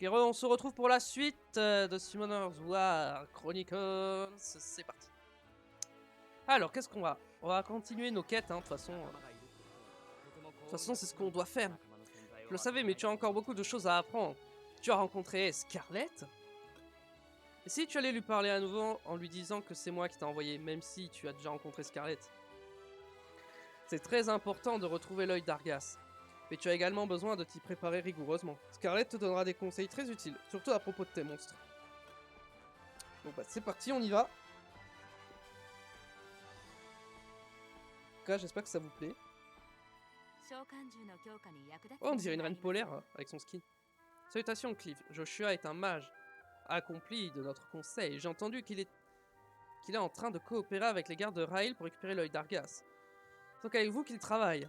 Ok, on se retrouve pour la suite de Summoner's War Chronicles. C'est parti. Alors, qu'est-ce qu'on va? On va continuer nos quêtes, hein, de toute façon. C'est ce qu'on doit faire. Je le savais, mais tu as encore beaucoup de choses à apprendre. Tu as rencontré Scarlett? Et si tu allais lui parler à nouveau en lui disant que c'est moi qui t'ai envoyé, même si tu as déjà rencontré Scarlett? C'est très important de retrouver l'œil d'Argas. Mais tu as également besoin de t'y préparer rigoureusement. Scarlett te donnera des conseils très utiles, surtout à propos de tes monstres. Bon bah c'est parti, on y va. En tout cas, j'espère que ça vous plaît. Oh, on dirait une reine polaire hein, avec son skin. Salutations Cliff, Joshua est un mage accompli de notre conseil. J'ai entendu qu'il est en train de coopérer avec les gardes de Rail pour récupérer l'œil d'Argas. C'est donc avec vous qu'il travaille.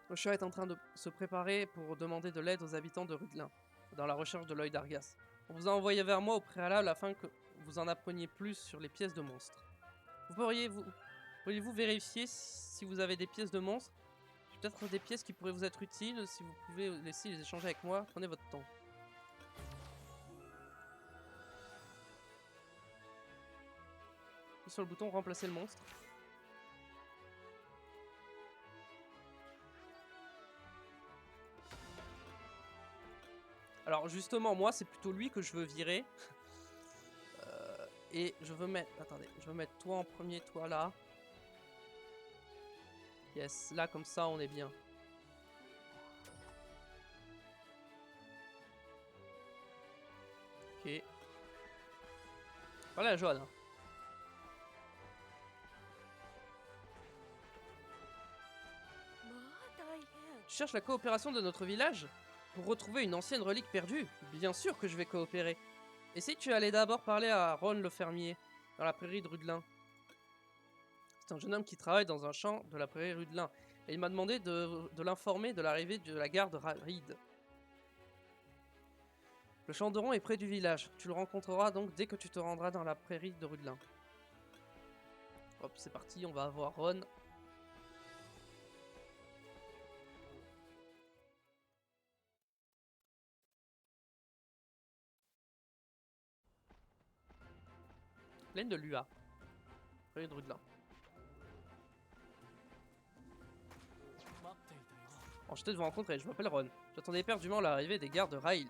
Joshua est en train de se préparer pour demander de l'aide aux habitants de Rudlin dans la recherche de l'œil d'Argas. On vous a envoyé vers moi au préalable afin que vous en appreniez plus sur les pièces de monstres. Pourriez-vous vérifier si vous avez des pièces de monstres? Peut-être des pièces qui pourraient vous être utiles. Si vous pouvez laisser les échanger avec moi, prenez votre temps. Sur le bouton remplacer le monstre. Alors justement, moi c'est plutôt lui que je veux virer. Et je veux mettre... Attendez, je veux mettre toi en premier, toi là. Yes, là comme ça on est bien. Ok. Voilà la jaune. Tu cherches la coopération de notre village? Pour retrouver une ancienne relique perdue? Bien sûr que je vais coopérer. Et si tu allais d'abord parler à Ron le fermier, dans la prairie de Rudelin? C'est un jeune homme qui travaille dans un champ de la prairie Rudelin. Et il m'a demandé de l'informer de l'arrivée de la gare de Raid. Le champ de Ron est près du village. Tu le rencontreras donc dès que tu te rendras dans la prairie de Rudelin. Hop, c'est parti, on va avoir Ron. Pleine de Lua. Prairie de Rudelin. Enchanté de vous rencontrer, je m'appelle Ron. J'attendais éperdument l'arrivée des gardes de Rail.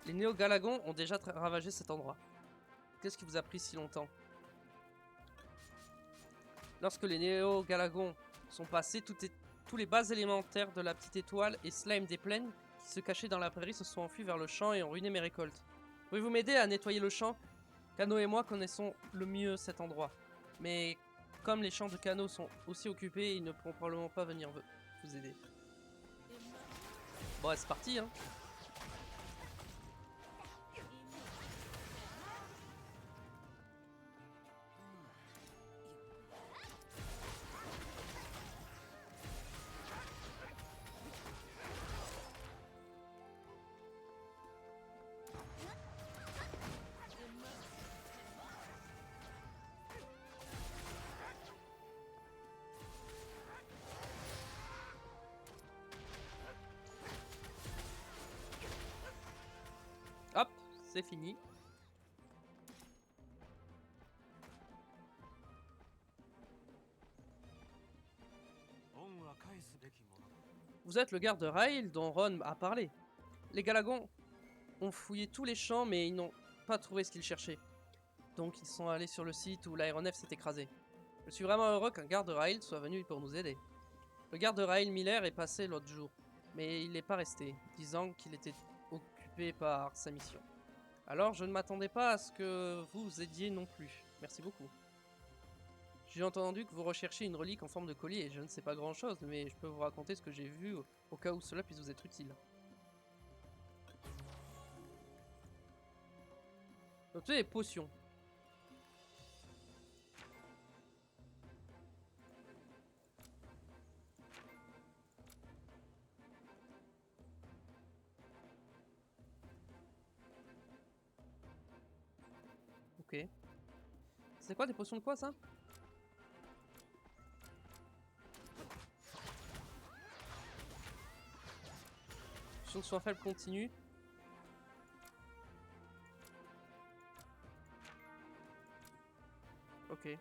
Les Néo-Galagons ont déjà ravagé cet endroit. Qu'est-ce qui vous a pris si longtemps? Lorsque les Néo-Galagons sont passés, tous les bases élémentaires de la petite étoile et Slime des plaines qui se cachaient dans la prairie se sont enfuis vers le champ et ont ruiné mes récoltes. Pouvez-vous m'aider à nettoyer le champ? Cano et moi connaissons le mieux cet endroit. Mais comme les champs de Cano sont aussi occupés, ils ne pourront probablement pas venir vous aider. Bon, c'est parti, hein. Hop, c'est fini. Vous êtes le garde Rail dont Ron a parlé. Les Galagons ont fouillé tous les champs mais ils n'ont pas trouvé ce qu'ils cherchaient. Donc ils sont allés sur le site où l'aéronef s'est écrasé. Je suis vraiment heureux qu'un garde Rail soit venu pour nous aider. Le garde Rail Miller est passé l'autre jour, mais il n'est pas resté, disant qu'il était occupé par sa mission. Alors je ne m'attendais pas à ce que vous aidiez non plus. Merci beaucoup. J'ai entendu que vous recherchez une relique en forme de collier. Je ne sais pas grand chose, mais je peux vous raconter ce que j'ai vu au cas où cela puisse vous être utile. Donc tu as des potions. Ok. C'est quoi des potions de quoi ça? Potion de soin faible continue. Ok.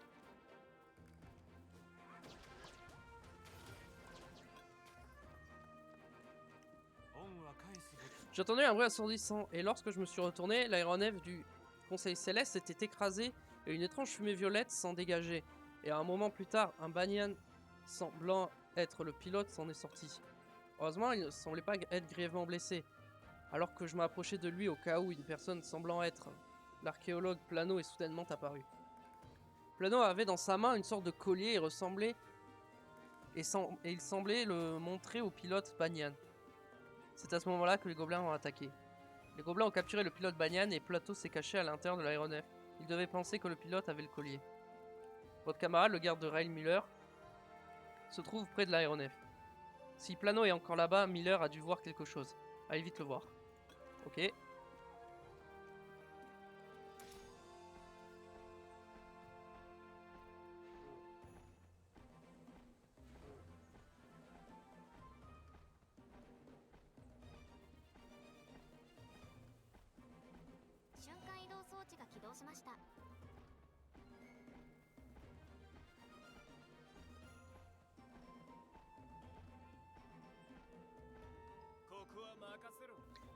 J'ai entendu un bruit assourdissant, et lorsque je me suis retourné, l'aéronef du Conseil Céleste s'était écrasé et une étrange fumée violette s'en dégageait. Et un moment plus tard, un banyan semblant être le pilote s'en est sorti. Heureusement, il ne semblait pas être grièvement blessé. Alors que je m'approchais de lui au cas où une personne semblant être l'archéologue Plano est soudainement apparu. Plano avait dans sa main une sorte de collier et ressemblait et il semblait le montrer au pilote Banyan. C'est à ce moment-là que les gobelins ont attaqué. Les gobelins ont capturé le pilote Banyan et Plato s'est caché à l'intérieur de l'aéronef. Il devait penser que le pilote avait le collier. Votre camarade, le garde de rail Miller, se trouve près de l'aéronef. Si Plano est encore là-bas, Miller a dû voir quelque chose. Allez vite le voir. Ok.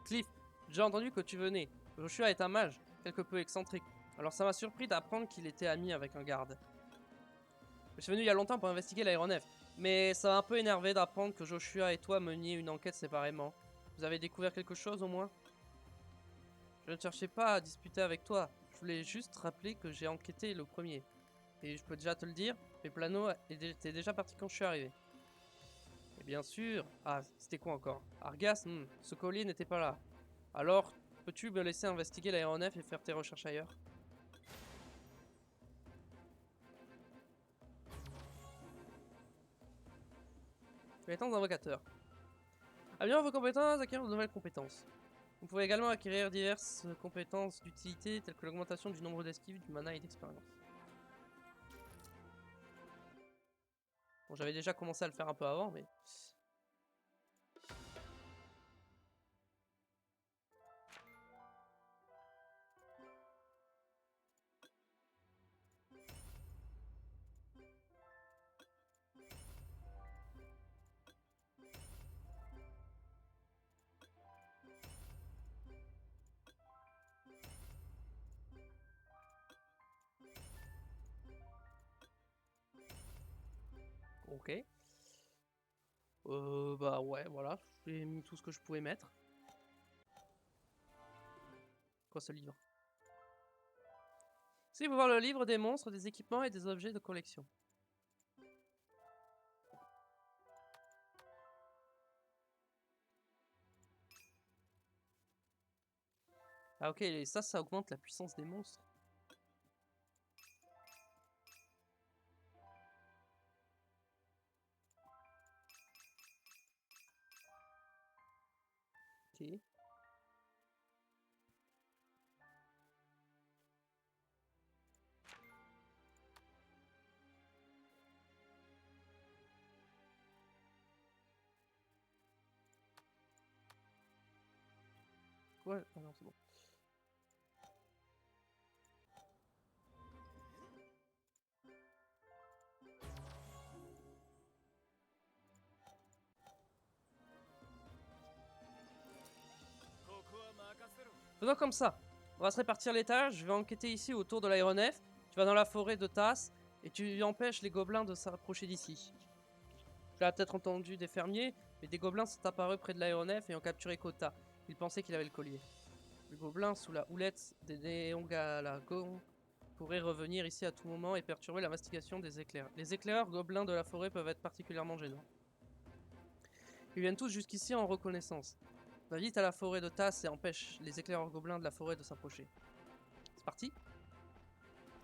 Cliff, j'ai entendu que tu venais. Joshua est un mage, quelque peu excentrique. Alors ça m'a surpris d'apprendre qu'il était ami avec un garde. Je suis venu il y a longtemps pour investiguer l'aéronef, mais ça m'a un peu énervé d'apprendre que Joshua et toi meniez une enquête séparément. Vous avez découvert quelque chose au moins? Je ne cherchais pas à disputer avec toi, je voulais juste rappeler que j'ai enquêté le premier. Et je peux déjà te le dire, mes plano étaient déjà partis quand je suis arrivé. Et bien sûr... Ah, c'était quoi encore? Argas, ce collier n'était pas là. Alors, peux-tu me laisser investiguer l'aéronef et faire tes recherches ailleurs? Compétences d'invocateur. Améliorez vos compétences, acquérir de nouvelles compétences. Vous pouvez également acquérir diverses compétences d'utilité telles que l'augmentation du nombre d'esquives, du mana et d'expérience. Bon, j'avais déjà commencé à le faire un peu avant, mais... Ok. Bah ouais, voilà. J'ai mis tout ce que je pouvais mettre. Quoi ce livre? Si vous voir le livre des monstres, des équipements et des objets de collection. Ah ok, et ça augmente la puissance des monstres. Ok. Ouais, ah non, c'est bon. Faisons comme ça. On va se répartir les tâches. Je vais enquêter ici autour de l'aéronef. Tu vas dans la forêt de Tass et tu empêches les gobelins de s'approcher d'ici. Tu as peut-être entendu des fermiers, mais des gobelins sont apparus près de l'aéronef et ont capturé Kota. Ils pensaient qu'il avait le collier. Le gobelin sous la houlette des Néongalagons pourrait revenir ici à tout moment et perturber l'investigation des éclairs. Les éclaireurs gobelins de la forêt peuvent être particulièrement gênants. Ils viennent tous jusqu'ici en reconnaissance. Va vite à la forêt de Tass et empêche les éclaireurs gobelins de la forêt de s'approcher. C'est parti.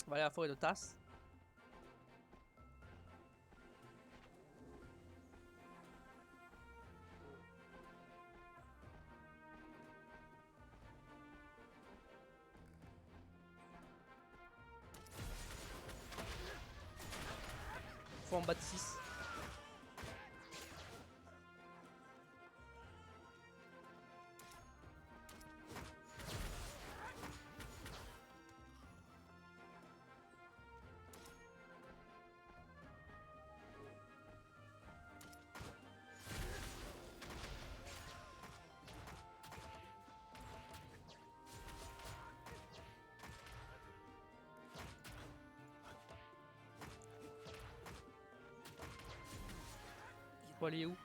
On va aller à la forêt de Tass. Faut en battre 6. faut aller où?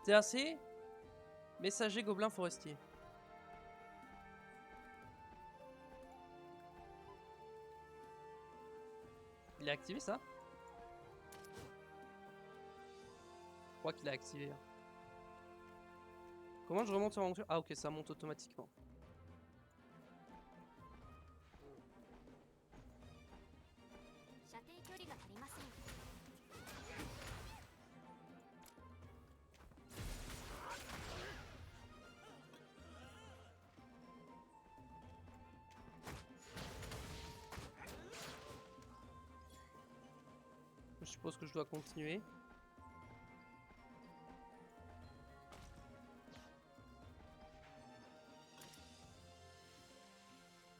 TAC, messager gobelin forestier. Il a activé ça? Je crois qu'il a activé. Comment je remonte sur mon truc? Ah ok, ça monte automatiquement. Je suppose que je dois continuer.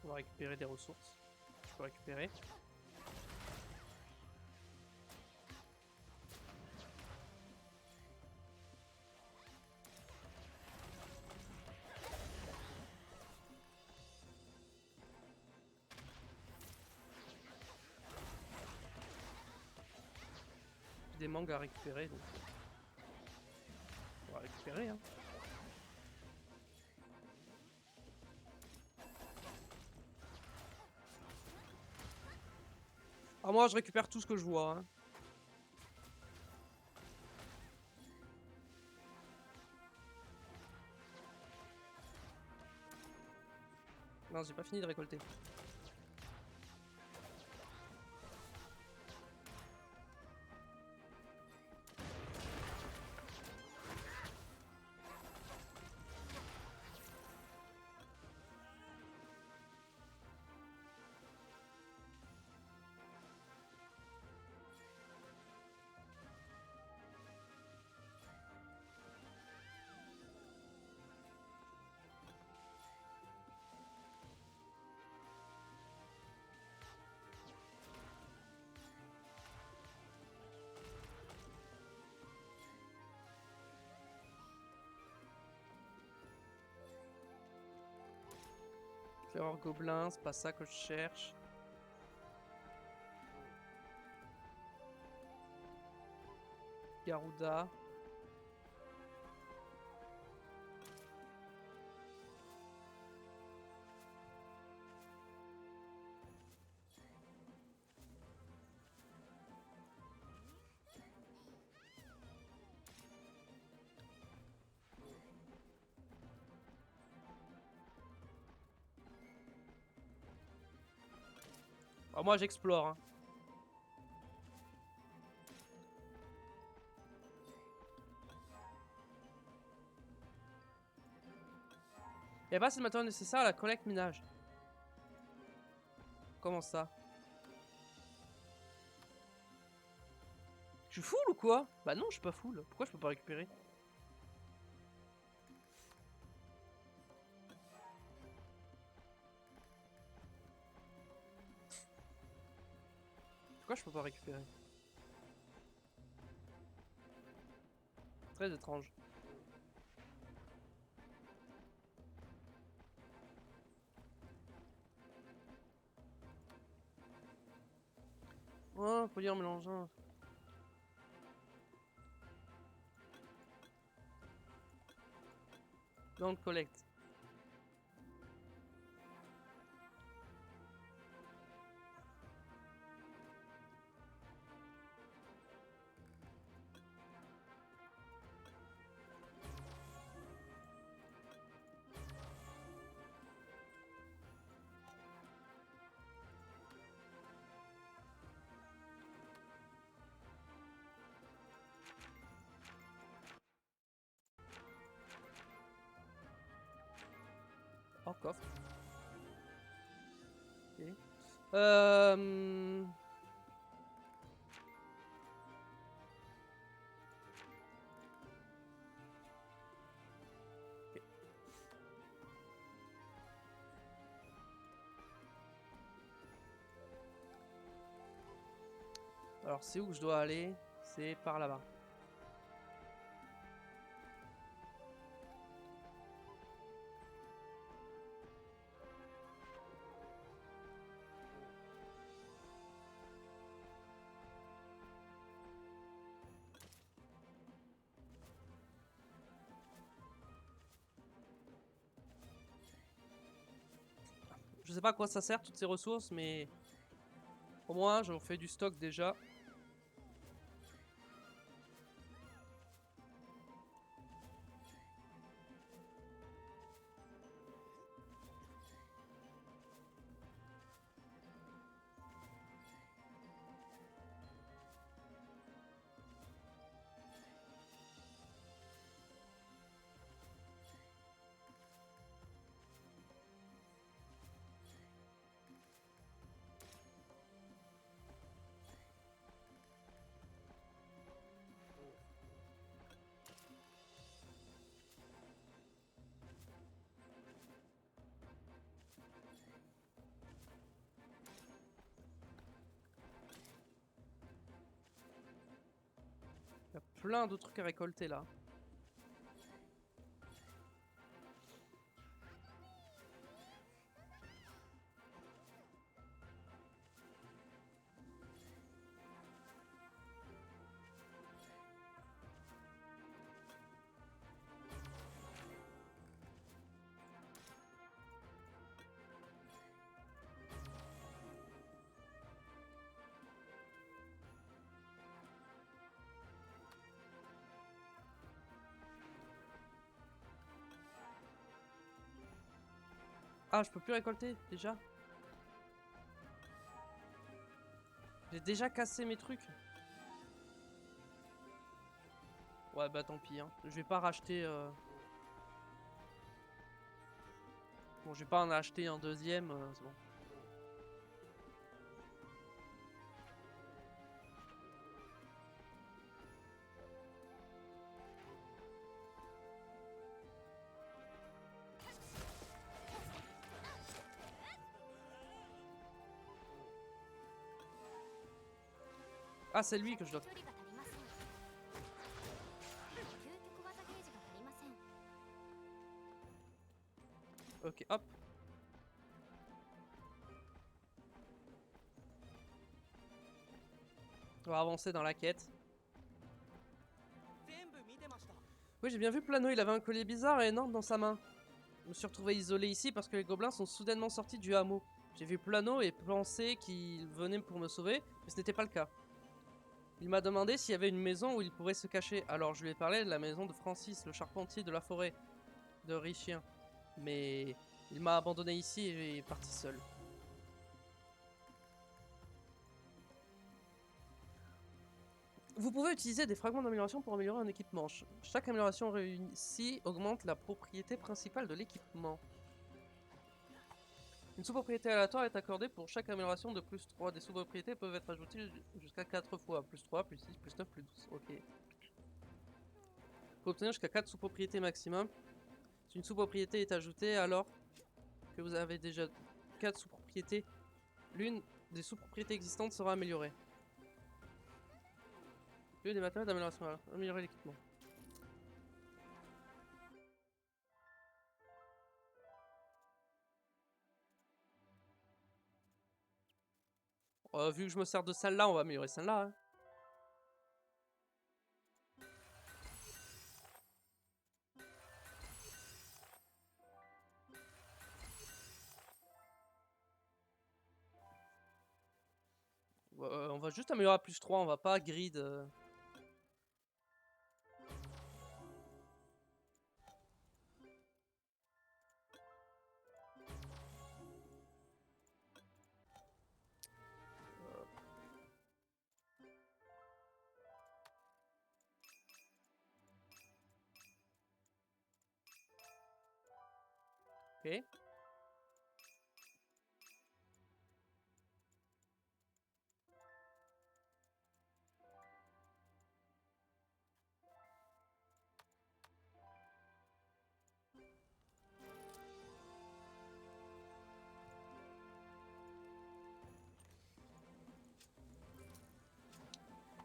On va récupérer des ressources. Je peux récupérer. Des mangues à récupérer, donc on va récupérer, hein. Ah, moi je récupère tout ce que je vois, hein. Non, j'ai pas fini de récolter. Fleur gobelin, c'est pas ça que je cherche. Garuda. Oh, moi j'explore, hein. Il n'y a pas assez de matériel nécessaire à la collecte minage. Comment ça? Je suis full ou quoi? Bah non, je suis pas full. Pourquoi je peux pas récupérer? Pourquoi je peux pas récupérer? Très étrange. Oh, faut lire mélangeant. Dans le collect. Oh, coffre. Ok. Ok. Alors, c'est où que je dois aller? C'est par là-bas. sais pas à quoi ça sert toutes ces ressources, mais au moins j'en fais du stock déjà. Il y a plein de trucs à récolter là. Ah, je peux plus récolter déjà. J'ai déjà cassé mes trucs. Ouais, bah tant pis. Hein. Je vais pas racheter. Bon, je vais pas en acheter un deuxième. C'est bon. Ah, c'est lui que je dois. Ok, hop. On va avancer dans la quête. Oui, j'ai bien vu Plano, il avait un collier bizarre et énorme dans sa main. Je me suis retrouvé isolé ici parce que les gobelins sont soudainement sortis du hameau. J'ai vu Plano et pensé qu'il venait pour me sauver, mais ce n'était pas le cas. Il m'a demandé s'il y avait une maison où il pourrait se cacher, alors je lui ai parlé de la maison de Francis, le charpentier de la forêt de Richien. Mais il m'a abandonné ici et est parti seul. Vous pouvez utiliser des fragments d'amélioration pour améliorer un équipement. Chaque amélioration réussie augmente la propriété principale de l'équipement. Une sous-propriété aléatoire est accordée pour chaque amélioration de plus 3. Des sous-propriétés peuvent être ajoutées jusqu'à 4 fois. Plus 3, plus 6, plus 9, plus 12. Ok. Vous pouvez obtenir jusqu'à 4 sous-propriétés maximum. Si une sous-propriété est ajoutée alors que vous avez déjà 4 sous-propriétés, l'une des sous-propriétés existantes sera améliorée. L'une des matériaux d'amélioration. Améliorer l'équipement. Vu que je me sers de celle-là, on va améliorer celle-là. Hein. On va juste améliorer à plus 3, on va pas grid. Ok.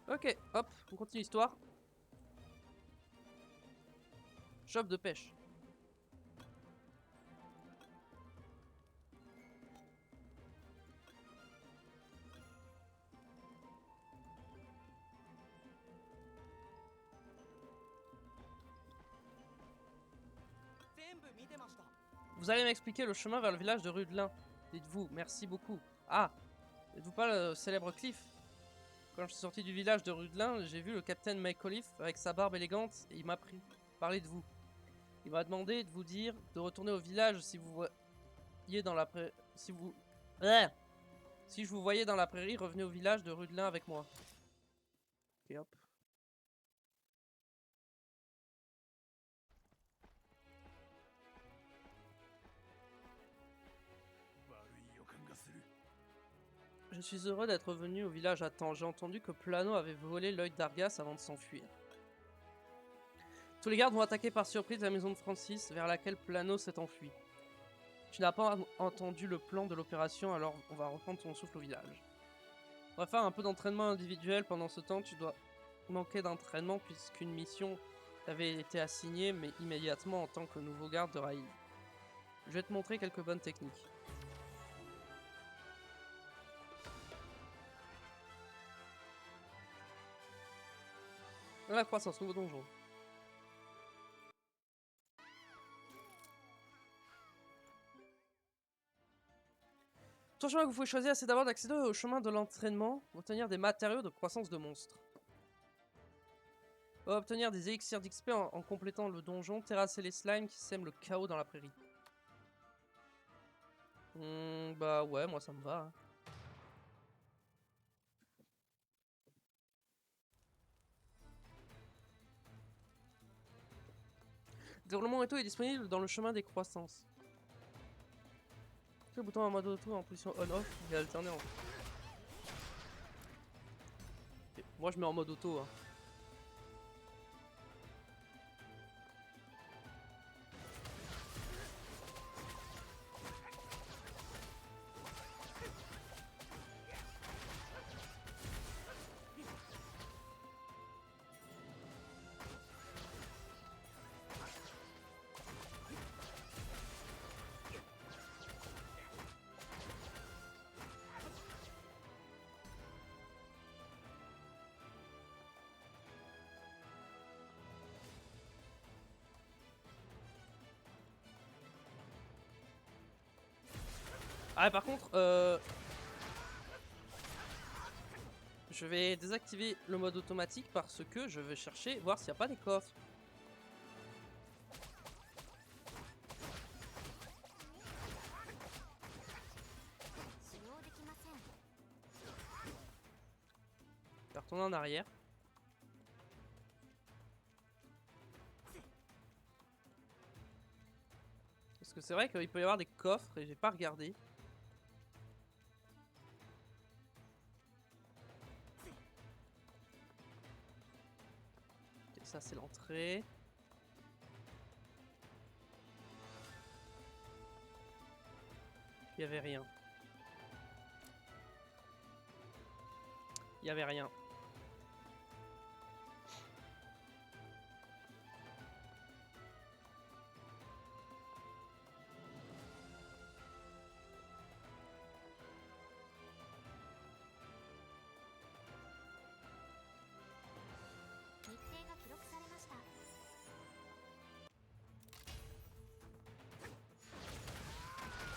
Ok, hop, on continue l'histoire. Shop de pêche. Vous allez m'expliquer le chemin vers le village de Rudelin. Dites-vous, merci beaucoup. Ah, n'êtes-vous pas le célèbre Cliff? Quand je suis sorti du village de Rudelin, j'ai vu le capitaine McAuliffe avec sa barbe élégante et il m'a parlé de vous. Il m'a demandé de vous dire de retourner au village si vous voyez dans la prairie. Si je vous voyais dans la prairie, revenez au village de Rudelin avec moi. Ok, hop. Je suis heureux d'être venu au village à temps. J'ai entendu que Plano avait volé l'œil d'Argas avant de s'enfuir. Tous les gardes vont attaquer par surprise la maison de Francis, vers laquelle Plano s'est enfui. Tu n'as pas entendu le plan de l'opération, alors on va reprendre ton souffle au village. On va faire un peu d'entraînement individuel. Pendant ce temps, tu dois manquer d'entraînement puisqu'une mission t'avait été assignée, mais immédiatement en tant que nouveau garde de Raïl. Je vais te montrer quelques bonnes techniques. Dans la croissance, nouveau donjon. Ton chemin que vous pouvez choisir, c'est d'abord d'accéder au chemin de l'entraînement, obtenir des matériaux de croissance de monstres. On va obtenir des élixirs d'XP en complétant le donjon, terrasser les slimes qui sèment le chaos dans la prairie. Bah ouais, moi ça me va. Hein. Déroulement auto est disponible dans le chemin des croissances. Le bouton en mode auto en position on-off et alterner en... Okay. Moi je mets en mode auto. Hein. Ah par contre, je vais désactiver le mode automatique parce que je vais chercher, voir s'il n'y a pas des coffres. Je vais retourner en arrière. Parce que c'est vrai qu'il peut y avoir des coffres et j'ai pas regardé. Ça c'est l'entrée. Il y avait rien. Il y avait rien.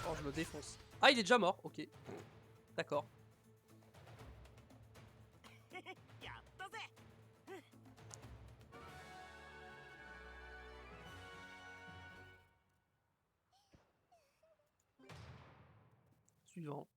Oh, je le défonce. Ah, il est déjà mort, ok. D'accord. Suivant.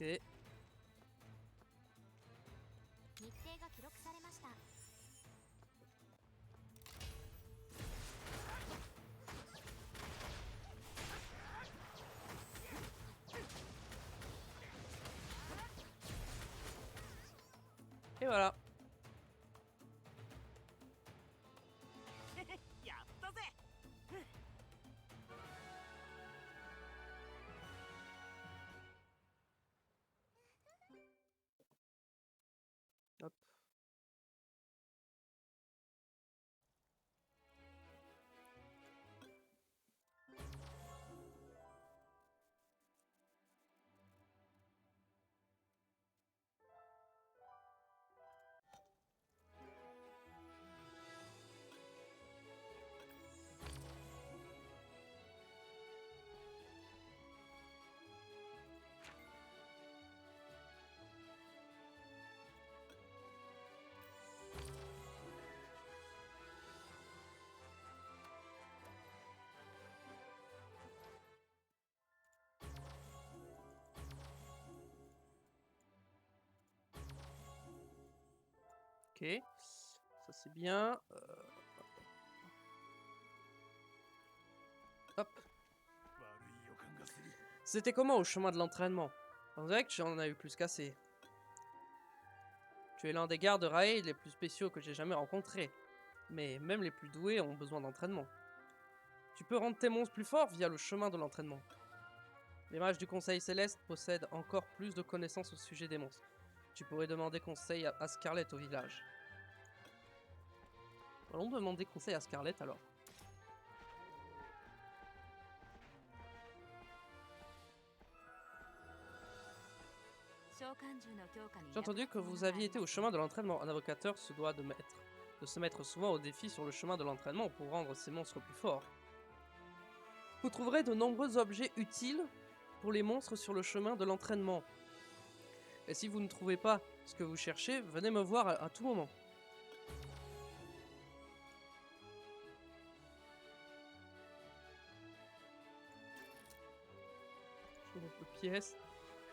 Ok. 日程が記録されました。 Et voilà. やったぜ。 Hop. Ok. Ça c'est bien. Hop. C'était comment au chemin de l'entraînement? On dirait que tu en as eu plus qu'assez. Tu es l'un des gardes Raid les plus spéciaux que j'ai jamais rencontrés. Mais même les plus doués ont besoin d'entraînement. Tu peux rendre tes monstres plus forts via le chemin de l'entraînement. Les mages du Conseil Céleste possèdent encore plus de connaissances au sujet des monstres. Tu pourrais demander conseil à Scarlet au village. Allons demander conseil à Scarlet alors. J'ai entendu que vous aviez été au chemin de l'entraînement. Un invocateur se doit de se mettre souvent au défi sur le chemin de l'entraînement pour rendre ses monstres plus forts. Vous trouverez de nombreux objets utiles pour les monstres sur le chemin de l'entraînement. Et si vous ne trouvez pas ce que vous cherchez, venez me voir à tout moment. Pièces.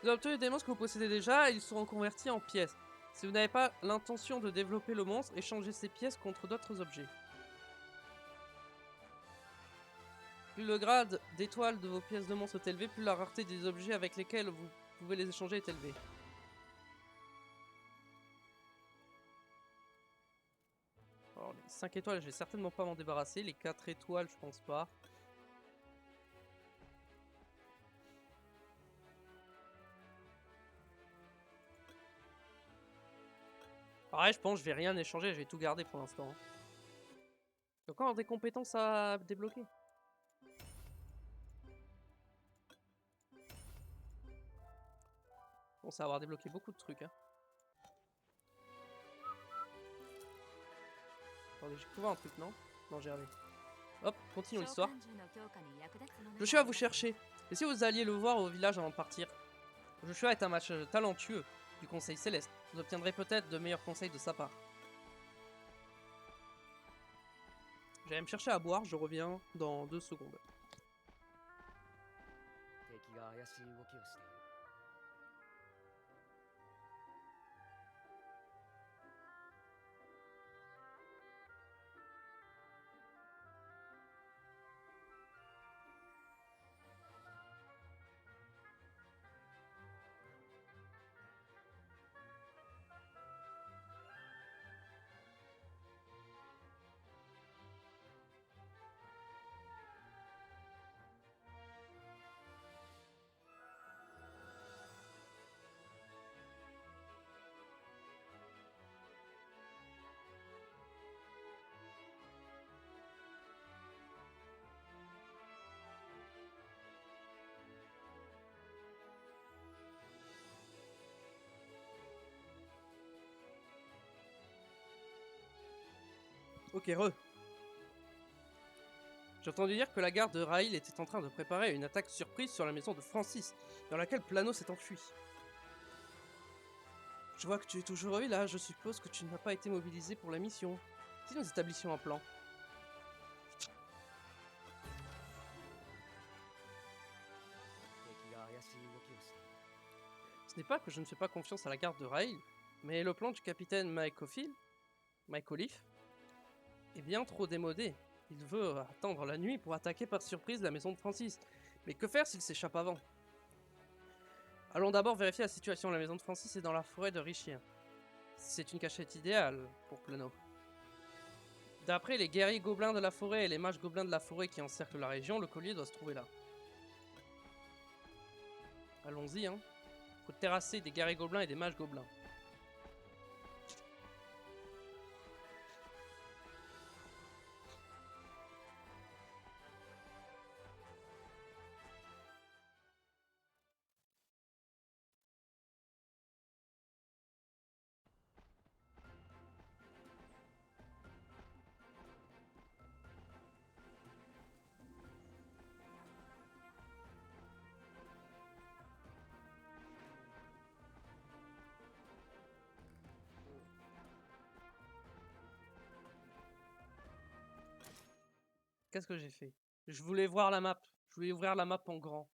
Vous avez obtenu des monstres que vous possédez déjà et ils seront convertis en pièces. Si vous n'avez pas l'intention de développer le monstre, échangez ces pièces contre d'autres objets. Plus le grade d'étoile de vos pièces de monstre est élevé, plus la rareté des objets avec lesquels vous pouvez les échanger est élevée. Alors les 5 étoiles, je vais certainement pas m'en débarrasser. Les 4 étoiles, je pense pas. Pareil, je pense que je vais rien échanger, je vais tout garder pour l'instant. Il y a encore des compétences à débloquer. Bon, ça va avoir débloqué beaucoup de trucs. Hein. Attendez, j'ai trouvé un truc, non? Non, j'ai rien. Hop, continuons l'histoire. Joshua vous cherchez. Et si vous alliez le voir au village avant de partir? Joshua est un match talentueux du Conseil Céleste. Vous obtiendrez peut-être de meilleurs conseils de sa part. J'allais me chercher à boire, je reviens dans 2 secondes. 敵が怪しい動きをしている。 Ok, re. J'ai entendu dire que la garde de Raïl était en train de préparer une attaque surprise sur la maison de Francis, dans laquelle Plano s'est enfui. Je vois que tu es toujours au village, je suppose que tu n'as pas été mobilisé pour la mission. Si nous établissions un plan. Ce n'est pas que je ne fais pas confiance à la garde de Rail, mais le plan du capitaine Mike Olive est bien trop démodé. Il veut attendre la nuit pour attaquer par surprise la maison de Francis. Mais que faire s'il s'échappe avant? Allons d'abord vérifier la situation. La maison de Francis est dans la forêt de Richien. C'est une cachette idéale pour Plano. D'après les guerriers gobelins de la forêt et les mages gobelins de la forêt qui encerclent la région, le collier doit se trouver là. Allons-y, hein. Faut terrasser des guerriers gobelins et des mages gobelins. Qu'est-ce que j'ai fait? Je voulais voir la map. Je voulais ouvrir la map en grand.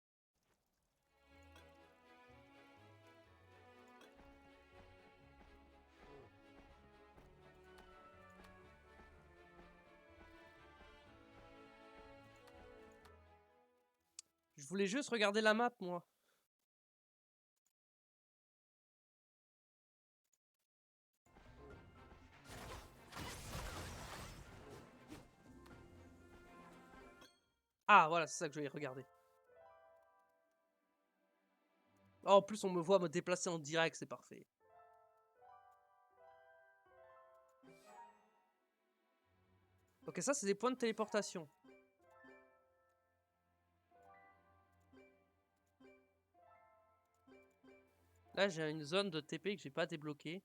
Je voulais juste regarder la map, moi. Ah, voilà, c'est ça que je voulais regarder. Oh, en plus, on me voit me déplacer en direct, c'est parfait. Ok, ça, c'est des points de téléportation. Là, j'ai une zone de TP que j'ai pas débloquée.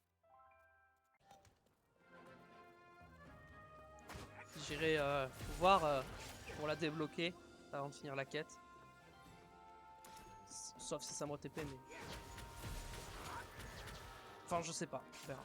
J'irai voir pour la débloquer avant de finir la quête. Sauf si ça me TP, mais... Enfin, je sais pas. On verra.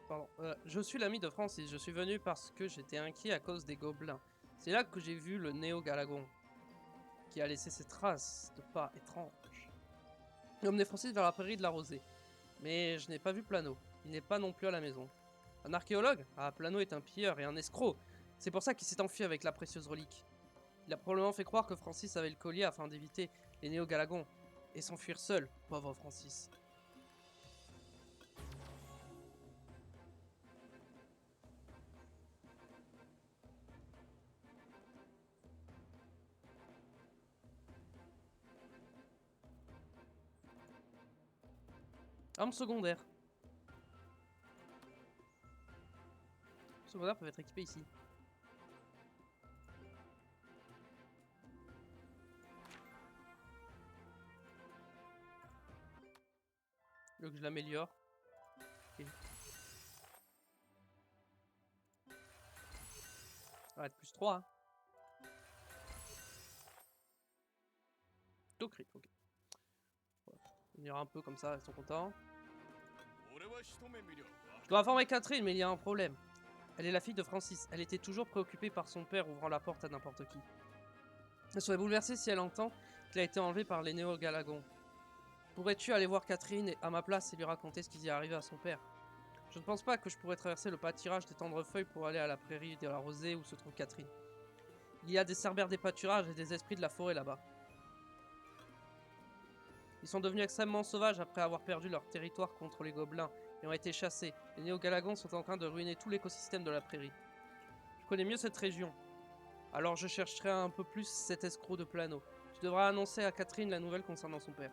Pardon. Je suis l'ami de Francis. Je suis venu parce que j'étais inquiet à cause des gobelins. C'est là que j'ai vu le Néo-Galagon, qui a laissé ses traces de pas étranges. J'ai emmené Francis vers la prairie de la Rosée. Mais je n'ai pas vu Plano. Il n'est pas non plus à la maison. Un archéologue? Ah, Plano est un pilleur et un escroc. C'est pour ça qu'il s'est enfui avec la précieuse relique. Il a probablement fait croire que Francis avait le collier afin d'éviter les Néo-Galagons et s'enfuir seul, pauvre Francis. Arme secondaire. Secondaires peuvent être équipés ici. Il faut que je l'améliore. Okay. Ça va être plus 3. Hein. Tout crit, ok. Voilà. On ira un peu comme ça, ils sont contents. Je dois informer Catherine, mais il y a un problème. Elle est la fille de Francis. Elle était toujours préoccupée par son père ouvrant la porte à n'importe qui. Elle serait bouleversée si elle entend qu'il a été enlevé par les Néo-Galagons. Pourrais-tu aller voir Catherine à ma place et lui raconter ce qui est arrivé à son père? Je ne pense pas que je pourrais traverser le pâturage des Tendrefeuilles pour aller à la prairie de la Rosée où se trouve Catherine. Il y a des cerbères des pâturages et des esprits de la forêt là-bas. Ils sont devenus extrêmement sauvages après avoir perdu leur territoire contre les gobelins et ont été chassés. Les Néo-Galagons sont en train de ruiner tout l'écosystème de la prairie. Je connais mieux cette région. Alors je chercherai un peu plus cet escroc de Plano. Tu devras annoncer à Catherine la nouvelle concernant son père.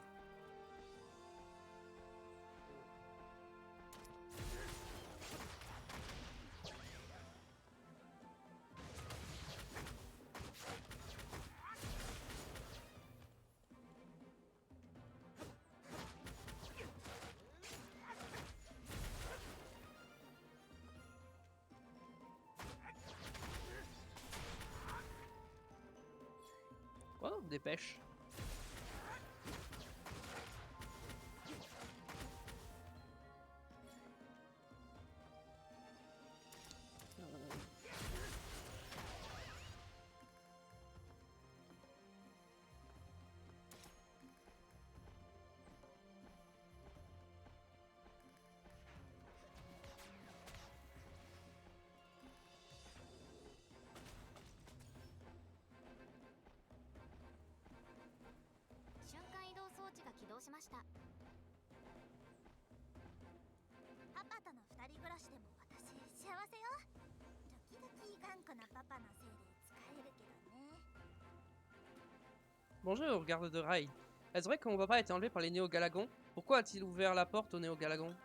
Oh, dépêche. Bonjour, garde de Rail. Est-ce vrai que mon papa a été enlevé par les Néo-Galagons? Pourquoi a-t-il ouvert la porte aux Néo-Galagons?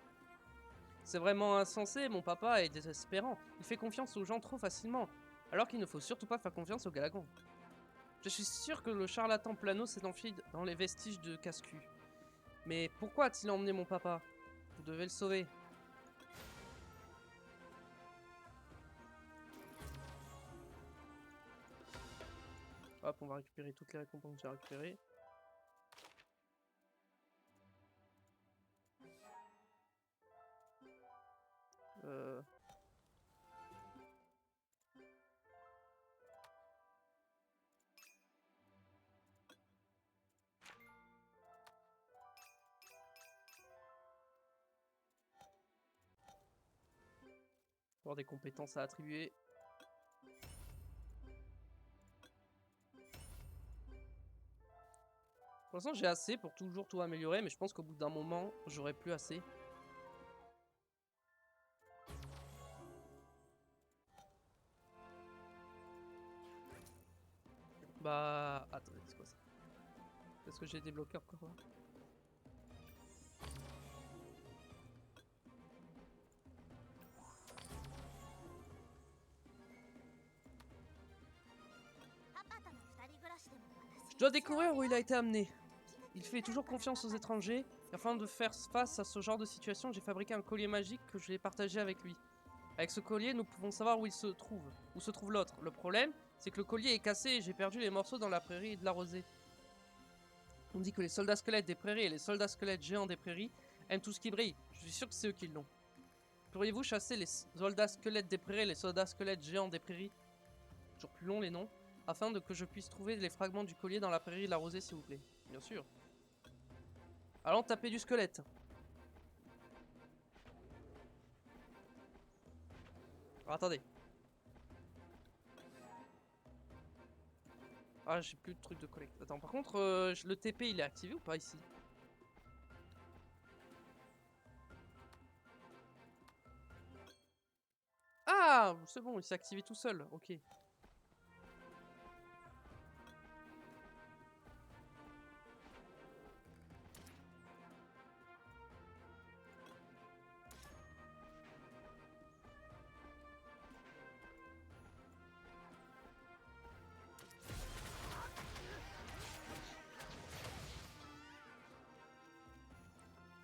C'est vraiment insensé, mon papa est désespérant. Il fait confiance aux gens trop facilement, alors qu'il ne faut surtout pas faire confiance aux Galagons. Je suis sûr que le charlatan Plano s'est enfui dans les vestiges de Cascu. Mais pourquoi a-t-il emmené mon papa? Vous devez le sauver. Hop, on va récupérer toutes les récompenses que j'ai récupérées. Avoir des compétences à attribuer. Pour l'instant, j'ai assez pour toujours tout améliorer, mais je pense qu'au bout d'un moment, j'aurai plus assez. Bah... Attendez, c'est quoi ça? Est-ce que j'ai débloqué encore là? Je dois découvrir où il a été amené. Il fait toujours confiance aux étrangers. Et afin de faire face à ce genre de situation, j'ai fabriqué un collier magique que je vais partager avec lui. Avec ce collier, nous pouvons savoir où il se trouve. Où se trouve l'autre. Le problème, c'est que le collier est cassé et j'ai perdu les morceaux dans la prairie de la rosée. On dit que les soldats squelettes des prairies et les soldats squelettes géants des prairies aiment tout ce qui brille. Je suis sûr que c'est eux qui l'ont. Pourriez-vous chasser les soldats squelettes des prairies et les soldats squelettes géants des prairies? Toujours plus long les noms. Afin que je puisse trouver les fragments du collier dans la prairie de la rosée, s'il vous plaît. Bien sûr. Allons taper du squelette. Alors, attendez. Ah, j'ai plus de trucs de collecte. Attends, par contre, le TP, il est activé ou pas ici? Ah, c'est bon, il s'est activé tout seul. Ok.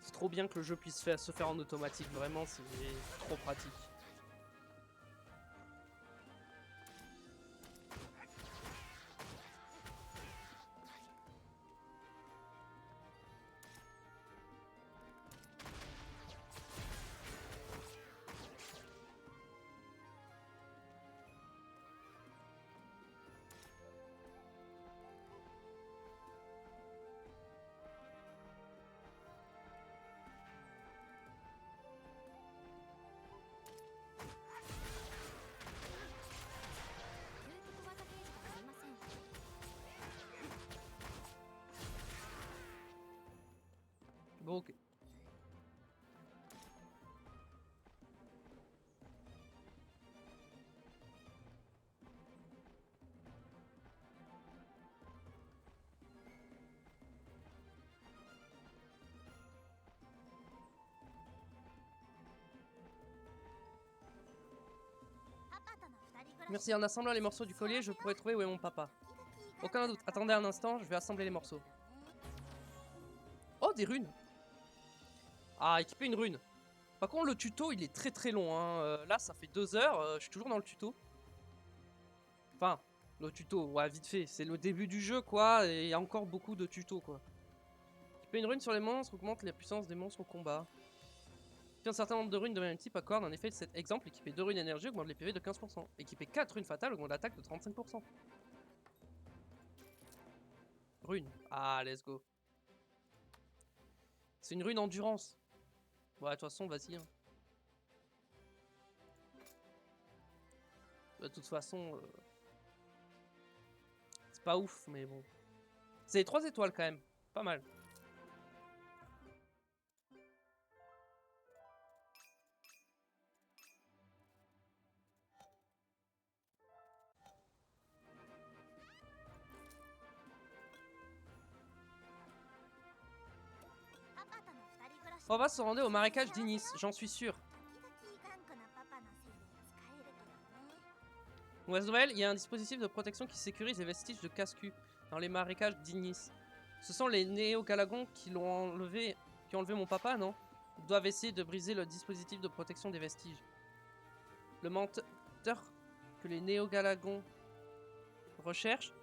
C'est trop bien que le jeu puisse se faire en automatique. Vraiment, c'est trop pratique. Bon, ok. Merci, en assemblant les morceaux du collier, je pourrais trouver où est mon papa. Aucun doute. Attendez un instant, je vais assembler les morceaux. Oh, des runes. Ah, équiper une rune. Par contre, le tuto, il est très très long. Hein. Là, ça fait 2 heures. Je suis toujours dans le tuto. Enfin, le tuto, ouais, vite fait. C'est le début du jeu, quoi. Et il y a encore beaucoup de tutos, quoi. Équiper une rune sur les monstres augmente la puissance des monstres au combat. Si un certain nombre de runes de même type accorde un effet de cet exemple, équiper 2 runes énergie augmente les PV de 15%. Équiper 4 runes fatales augmente l'attaque de 35%. Rune. Ah, let's go. C'est une rune endurance. Ouais, de toute façon, vas-y. Hein. De toute façon, c'est pas ouf, mais bon. C'est 3 étoiles quand même. Pas mal. On va se rendre au marécage d'Inis, j'en suis sûr. Mauvaise nouvelle, il y a un dispositif de protection qui sécurise les vestiges de Cascu dans les marécages d'Inis. Ce sont les néo-galagons qui l'ont enlevé, qui ont enlevé mon papa, non? Ils doivent essayer de briser le dispositif de protection des vestiges. Le menteur que les néo-galagons recherchent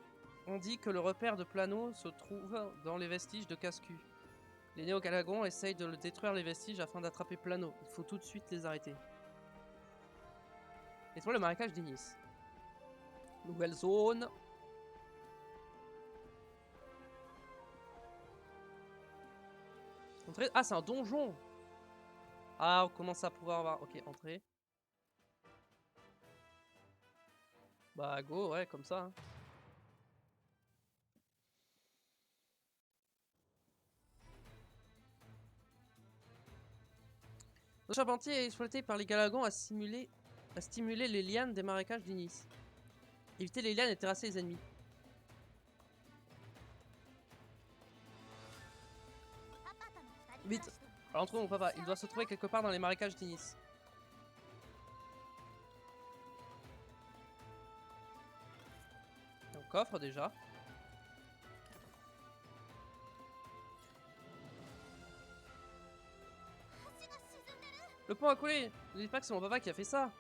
on dit que le repère de Plano se trouve dans les vestiges de Cascu. Les néo-galagons essayent de le détruire les vestiges afin d'attraper Plano. Il faut tout de suite les arrêter. Nettoie le marécage d'Inis. Nouvelle zone. Entrée. Ah, c'est un donjon. Ah, on commence à pouvoir avoir... Ok, entrée. Bah, go, ouais, comme ça. Hein. Le charpentier est exploité par les galagons à stimuler les lianes des marécages d'Inis. Éviter les lianes et terrasser les ennemis. Vite, alors trouve mon papa, il doit se trouver quelque part dans les marécages d'Inis. Un coffre déjà. Le pont a coulé. Ne dites pas que c'est mon papa qui a fait ça.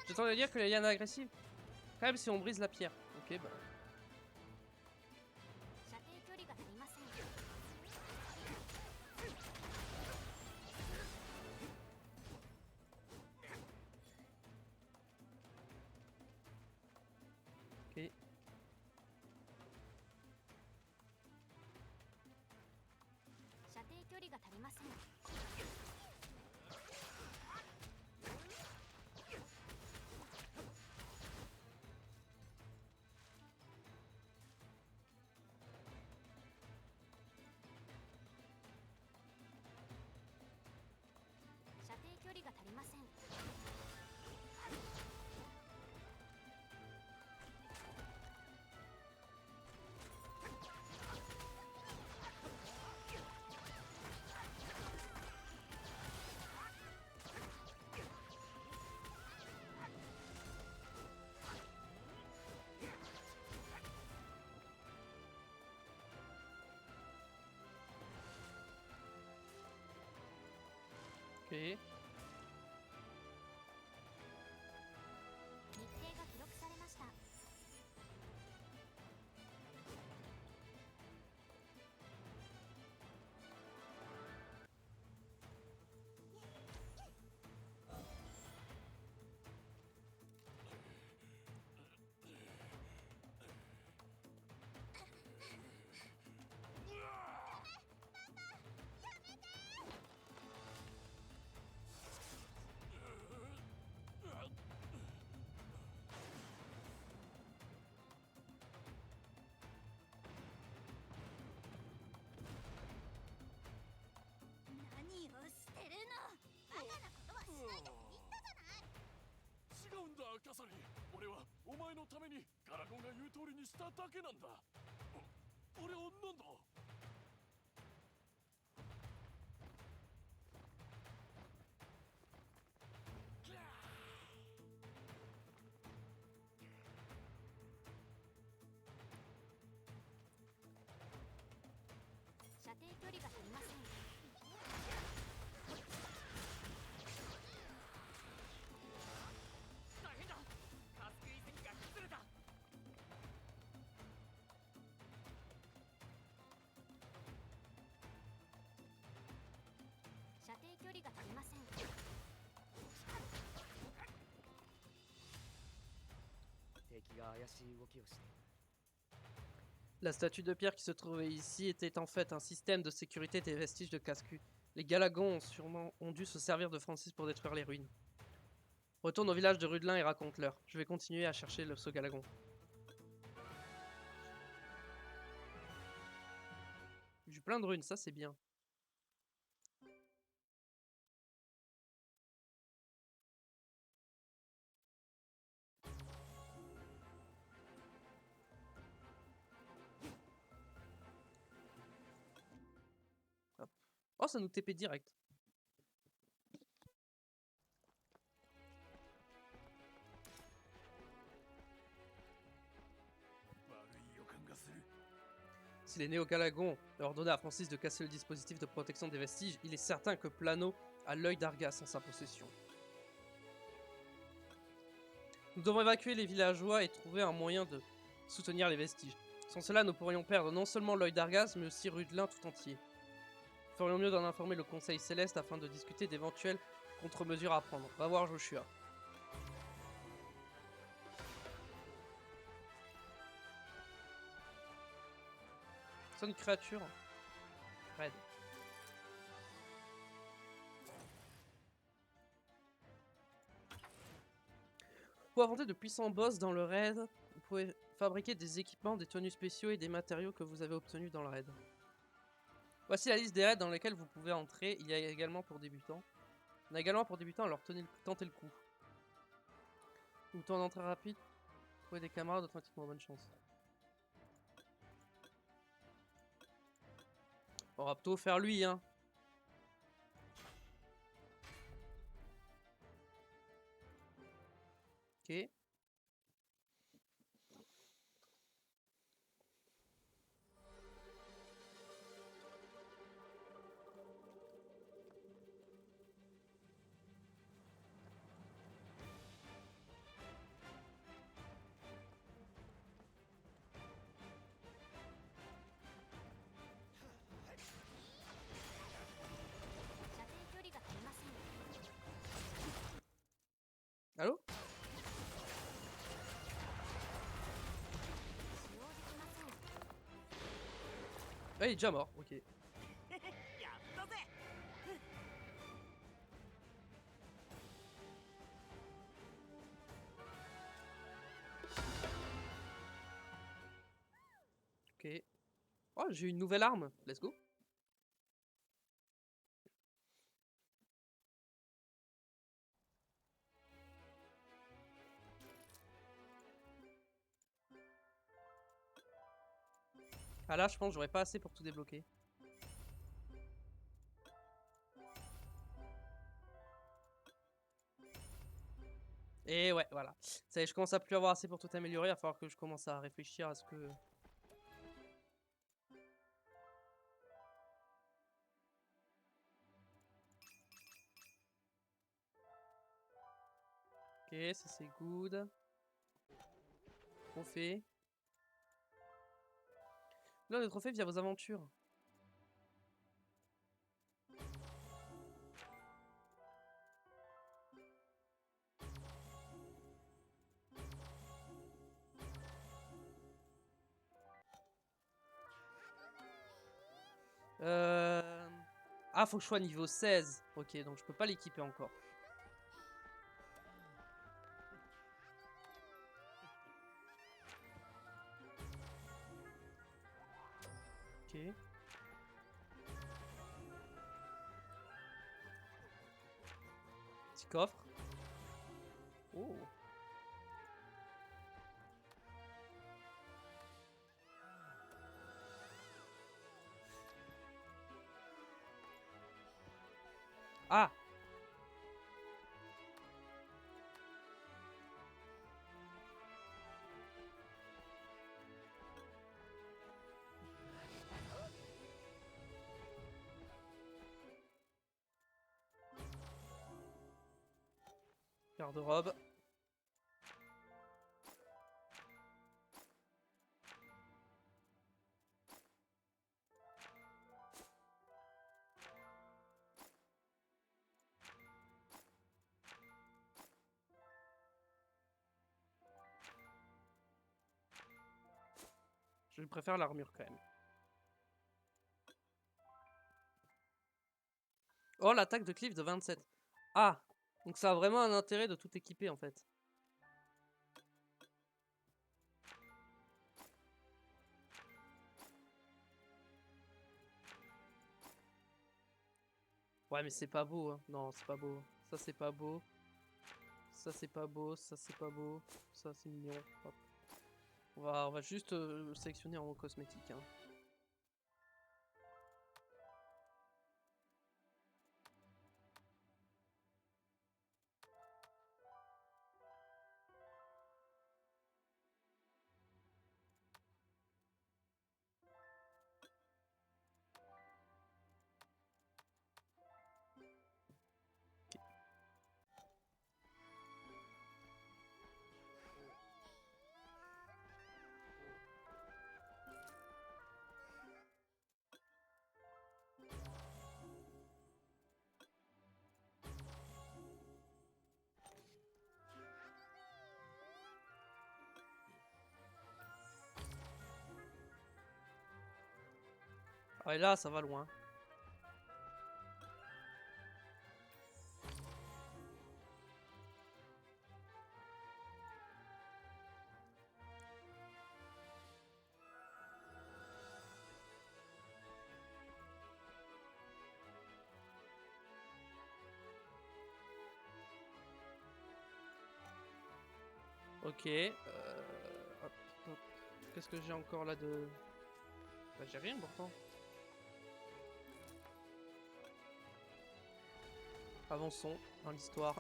J'attends de dire que les lianes agressives. Quand même si on brise la pierre. Ok bah. Ok. Ok. お前のためにガラゴンが言う通りにしただけなんだ。俺をなんだ。射程距離が足りません。大変だ。カスク遺跡が崩れた。射程距離が足りません。 敵が怪しい動きをしている。 La statue de pierre qui se trouvait ici était en fait un système de sécurité des vestiges de Cascu. Les Galagons ont dû se servir de Francis pour détruire les ruines. Retourne au village de Rudelin et raconte-leur. Je vais continuer à chercher ce Galagon. J'ai plein de runes, ça c'est bien. Hop. Oh, ça nous TP direct. Si les Néo-Galagons ordonnaient à Francis de casser le dispositif de protection des vestiges, il est certain que Plano a l'œil d'Argas en sa possession. Nous devons évacuer les villageois et trouver un moyen de soutenir les vestiges. Sans cela, nous pourrions perdre non seulement l'œil d'Argas, mais aussi Rudelin tout entier. Nous ferions mieux d'en informer le Conseil Céleste afin de discuter d'éventuelles contre-mesures à prendre. Va voir Joshua. C'est une créature. Raid. Pour affronter de puissants boss dans le raid, vous pouvez fabriquer des équipements, des tenues spéciaux et des matériaux que vous avez obtenus dans le raid. Voici la liste des raids dans lesquels vous pouvez entrer. Il y a également pour débutants. On a également pour débutants, alors tentez le coup. Ou temps d'entrée rapide. Trouver des camarades, automatiquement bonne chance. On va plutôt faire lui, hein. Ok. Allô? Ah, il est déjà mort, ok. やったぜ。 Ok. Oh, j'ai une nouvelle arme. Let's go. Ah là, je pense que j'aurais pas assez pour tout débloquer. Et ouais, voilà. Ça y est, je commence à plus avoir assez pour tout améliorer. Il va falloir que je commence à réfléchir à ce que... Ok, ça c'est good. Trophée. Là, le trophée via vos aventures. Ah, faut que je sois niveau 16. Ok, donc je peux pas l'équiper encore. Ok. Petit coffre. Oh. Ah! Garde-robe. Je préfère l'armure quand même. Oh, l'attaque de Cliff de 27. Ah! Donc ça a vraiment un intérêt de tout équiper en fait. Ouais, mais c'est pas beau, hein. Non, c'est pas beau. Ça, c'est pas beau. Ça, c'est pas beau. Ça, c'est pas beau. Ça, c'est mignon. Hop. On va juste sélectionner en cosmétique. Hein. Ah, et là, ça va loin. Ok. Hop, hop. Qu'est-ce que j'ai encore là de... Bah, j'ai rien pourtant. Avançons dans l'histoire.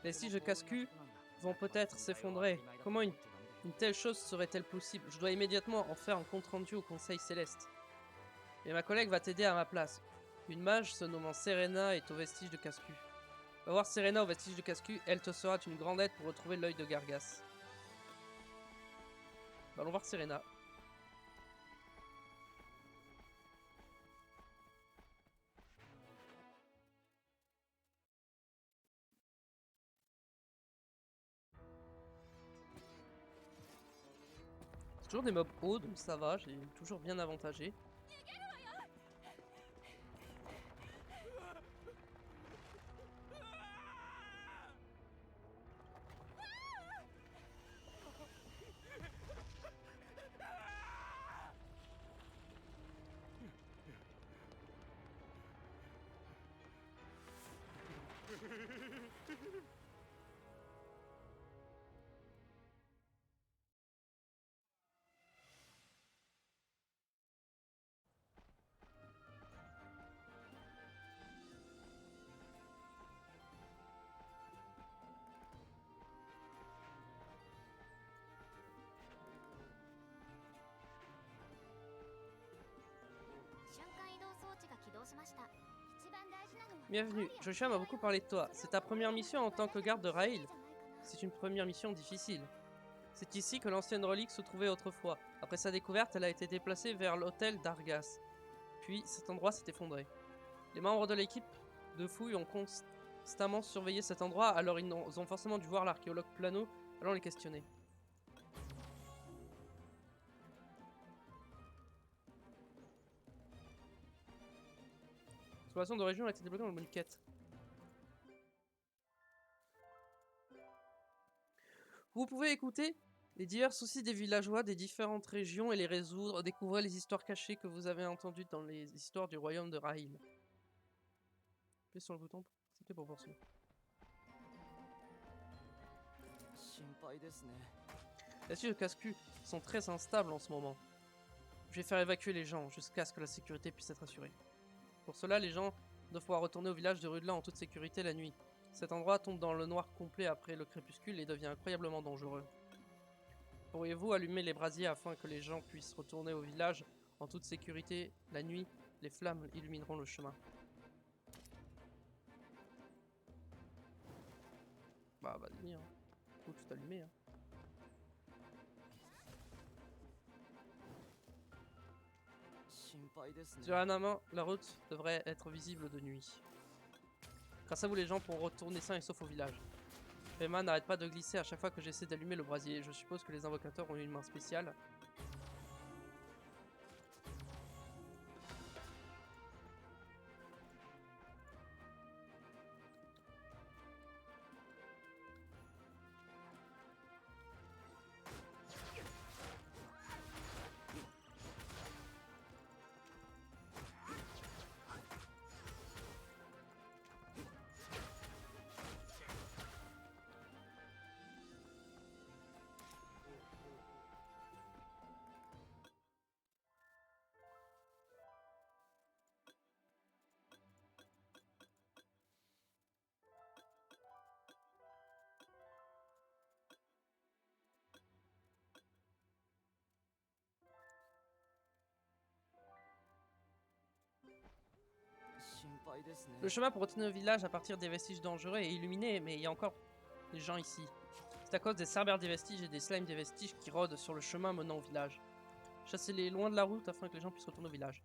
Les vestiges de casse-cul vont peut-être s'effondrer. Comment une telle chose serait-elle possible? Je dois immédiatement en faire un compte-rendu au Conseil Céleste. Et ma collègue va t'aider à ma place. Une mage se nommant Serena est au vestige de casse-cul. Va voir Serena au vestige de casse-cul, elle te sera une grande aide pour retrouver l'œil de Gargas. Allons voir Serena. C'est toujours des mobs hauts, donc ça va, j'ai toujours bien avantagé. Bienvenue, Joshua m'a beaucoup parlé de toi. C'est ta première mission en tant que garde de Rail. C'est une première mission difficile. C'est ici que l'ancienne relique se trouvait autrefois. Après sa découverte, elle a été déplacée vers l'hôtel d'Argas. Puis, cet endroit s'est effondré. Les membres de l'équipe de fouille ont constamment surveillé cet endroit, alors ils ont forcément dû voir l'archéologue Plano. Allons les questionner. L'exploration de région a été débloquée dans le menu quête. Vous pouvez écouter les divers soucis des villageois des différentes régions et les résoudre. Découvrez les histoires cachées que vous avez entendues dans les histoires du royaume de Rahil. Appuyez sur le bouton pour accepter pour poursuivre. Les sièges de casse-cul sont très instables en ce moment. Je vais faire évacuer les gens jusqu'à ce que la sécurité puisse être assurée. Pour cela, les gens doivent pouvoir retourner au village de Rudelin en toute sécurité la nuit. Cet endroit tombe dans le noir complet après le crépuscule et devient incroyablement dangereux. Pourriez-vous allumer les brasiers afin que les gens puissent retourner au village en toute sécurité la nuit? Les flammes illumineront le chemin. Bah vas-y, hein. Faut tout allumer, hein. Sur Anama, la route devrait être visible de nuit. Grâce à vous, les gens pourront retourner sains et saufs au village. Emma n'arrête pas de glisser à chaque fois que j'essaie d'allumer le brasier. Je suppose que les invocateurs ont une main spéciale. Le chemin pour retourner au village à partir des vestiges dangereux est illuminé, mais il y a encore des gens ici. C'est à cause des cerbères des vestiges et des slimes des vestiges qui rôdent sur le chemin menant au village. Chassez-les loin de la route afin que les gens puissent retourner au village.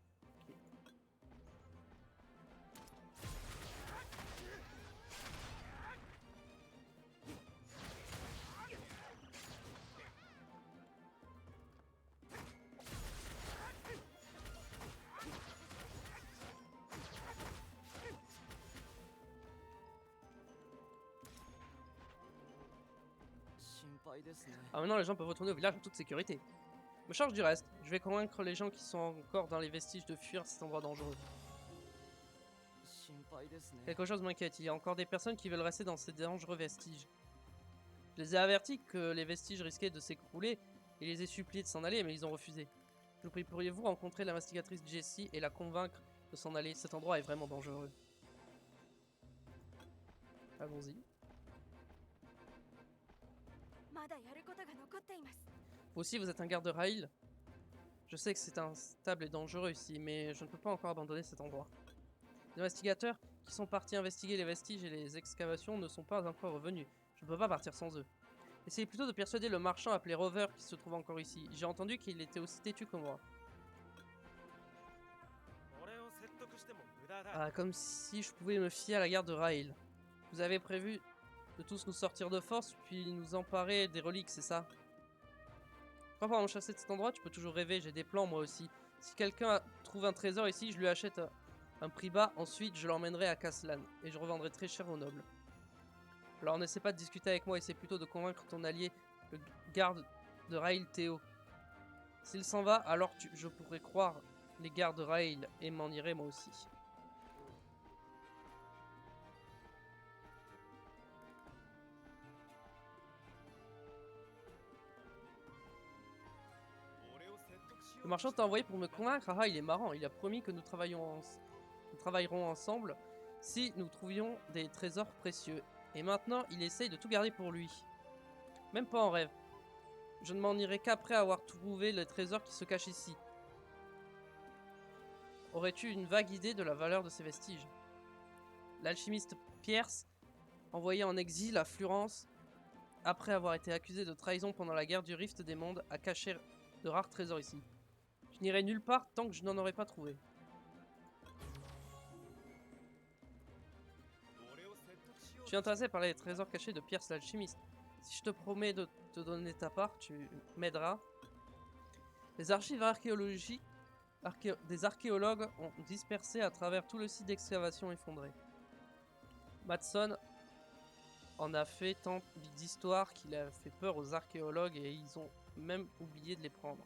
Okay. Ah, maintenant les gens peuvent retourner au village en toute sécurité. Je me charge du reste. Je vais convaincre les gens qui sont encore dans les vestiges de fuir cet endroit dangereux. Quelque chose m'inquiète. Il y a encore des personnes qui veulent rester dans ces dangereux vestiges. Je les ai avertis que les vestiges risquaient de s'écrouler et les ai suppliés de s'en aller, mais ils ont refusé. Je vous prie, pourriez-vous rencontrer l'investigatrice Jessie et la convaincre de s'en aller? Cet endroit est vraiment dangereux. Allons-y. Vous aussi, vous êtes un garde rail. Je sais que c'est instable et dangereux ici, mais je ne peux pas encore abandonner cet endroit. Les investigateurs qui sont partis investiguer les vestiges et les excavations ne sont pas encore revenus. Je ne peux pas partir sans eux. Essayez plutôt de persuader le marchand appelé Rover qui se trouve encore ici. J'ai entendu qu'il était aussi têtu que moi. Ah, comme si je pouvais me fier à la garde rail. Vous avez prévu de tous nous sortir de force, puis nous emparer des reliques, c'est ça? Quand on va me chasser de cet endroit, tu peux toujours rêver, j'ai des plans moi aussi. Si quelqu'un trouve un trésor ici, je lui achète un prix bas, ensuite je l'emmènerai à Caslan, et je revendrai très cher aux nobles. Alors n'essaie pas de discuter avec moi, essaie plutôt de convaincre ton allié, le garde de Rail Théo. S'il s'en va, alors je pourrais croire les gardes Rail, et m'en irai moi aussi. Le marchand t'a envoyé pour me convaincre. Ah, il est marrant. Il a promis que nous travaillerons ensemble si nous trouvions des trésors précieux. Et maintenant, il essaye de tout garder pour lui. Même pas en rêve. Je ne m'en irai qu'après avoir trouvé le trésor qui se cache ici. Aurais-tu une vague idée de la valeur de ces vestiges? L'alchimiste Pierce, envoyé en exil à Florence, après avoir été accusé de trahison pendant la guerre du Rift des Mondes, a caché de rares trésors ici. Je n'irai nulle part tant que je n'en aurai pas trouvé. Je suis intéressé par les trésors cachés de Pierce l'alchimiste. Si je te promets de te donner ta part, tu m'aideras. Les archives archéologiques des archéologues ont dispersé à travers tout le site d'excavation effondré. Matson en a fait tant d'histoires qu'il a fait peur aux archéologues et ils ont même oublié de les prendre.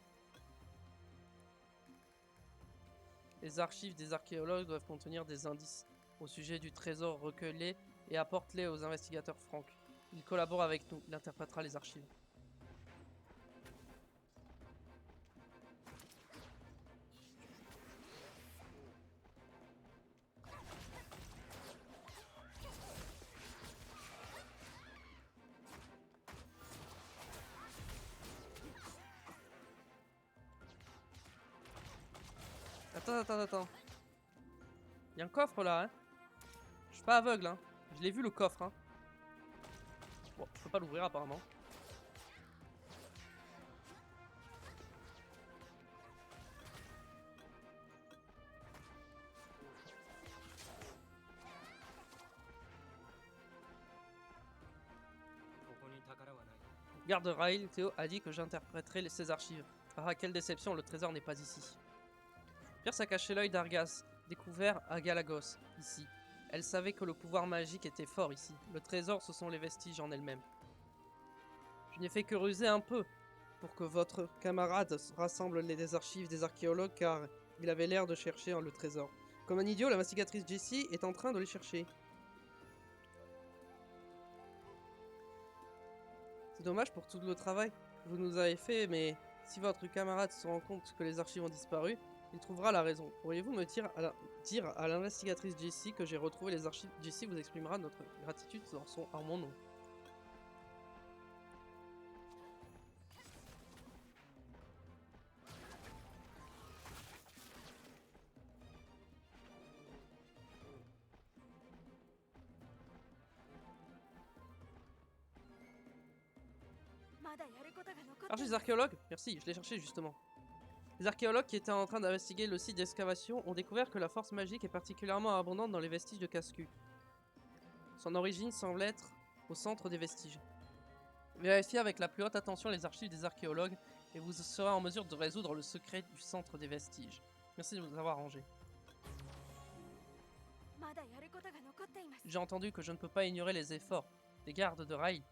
Les archives des archéologues doivent contenir des indices au sujet du trésor, recueille-les et apporte-les aux investigateurs Frank. Il collabore avec nous, il interprétera les archives. Attends. Il y a un coffre là, hein. Je suis pas aveugle, hein. Je l'ai vu le coffre, hein. Bon, je peux pas l'ouvrir apparemment. Garde Rail, Théo a dit que j'interpréterai ses archives. Ah, quelle déception, le trésor n'est pas ici. Pierce a caché l'œil d'Argas, découvert à Galagos, ici. Elle savait que le pouvoir magique était fort ici. Le trésor, ce sont les vestiges en elles-mêmes. Je n'ai fait que ruser un peu pour que votre camarade rassemble les archives des archéologues car il avait l'air de chercher le trésor. Comme un idiot, l'investigatrice Jessie est en train de les chercher. C'est dommage pour tout le travail que vous nous avez fait, mais si votre camarade se rend compte que les archives ont disparu, il trouvera la raison. Pourriez-vous me dire à l'investigatrice Jessie que j'ai retrouvé les archives? Jessie vous exprimera notre gratitude en mon nom. Archives des archéologues? Merci, je l'ai cherché justement. Les archéologues qui étaient en train d'investiguer le site d'excavation ont découvert que la force magique est particulièrement abondante dans les vestiges de Cascu. Son origine semble être au centre des vestiges. Vérifiez avec la plus haute attention les archives des archéologues et vous serez en mesure de résoudre le secret du centre des vestiges. Merci de vous avoir rangé. J'ai entendu que je ne peux pas ignorer les efforts des gardes de Rail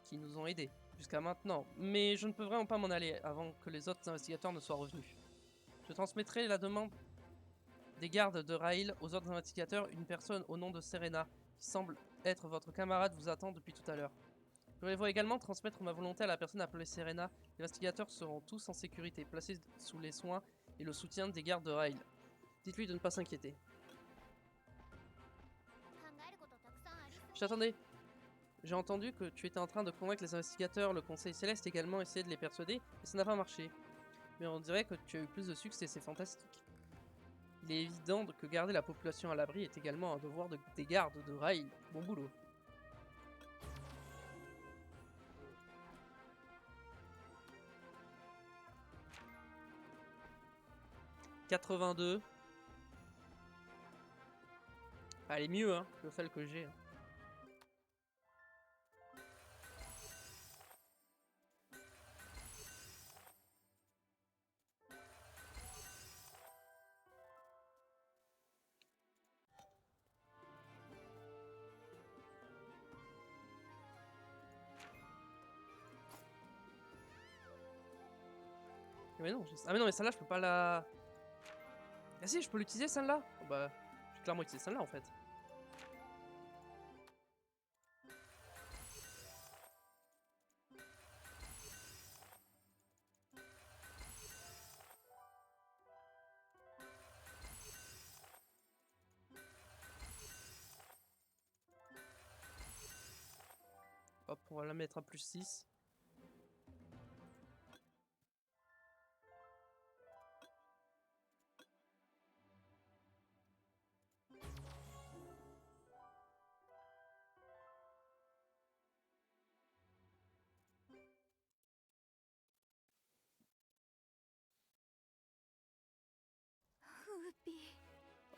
qui nous ont aidés jusqu'à maintenant, mais je ne peux vraiment pas m'en aller avant que les autres investigateurs ne soient revenus. Je transmettrai la demande des gardes de Rail aux autres investigateurs. Une personne au nom de Serena, qui semble être votre camarade, vous attend depuis tout à l'heure. Pourriez-vous également transmettre ma volonté à la personne appelée Serena? Les investigateurs seront tous en sécurité, placés sous les soins et le soutien des gardes de Rail. Dites-lui de ne pas s'inquiéter. J'attendais. J'ai entendu que tu étais en train de convaincre les investigateurs, le Conseil Céleste également essayé de les persuader, et ça n'a pas marché. Mais on dirait que tu as eu plus de succès, c'est fantastique. Il est évident que garder la population à l'abri est également un devoir des gardes de Rail. Bon boulot. « 82. » Elle est mieux hein, que celle que j'ai. Mais non, ah mais non, mais celle-là, je peux pas la... Ah si, je peux l'utiliser celle-là. Oh, bah, j'ai clairement utilisé celle-là en fait. Hop, on va la mettre à plus 6.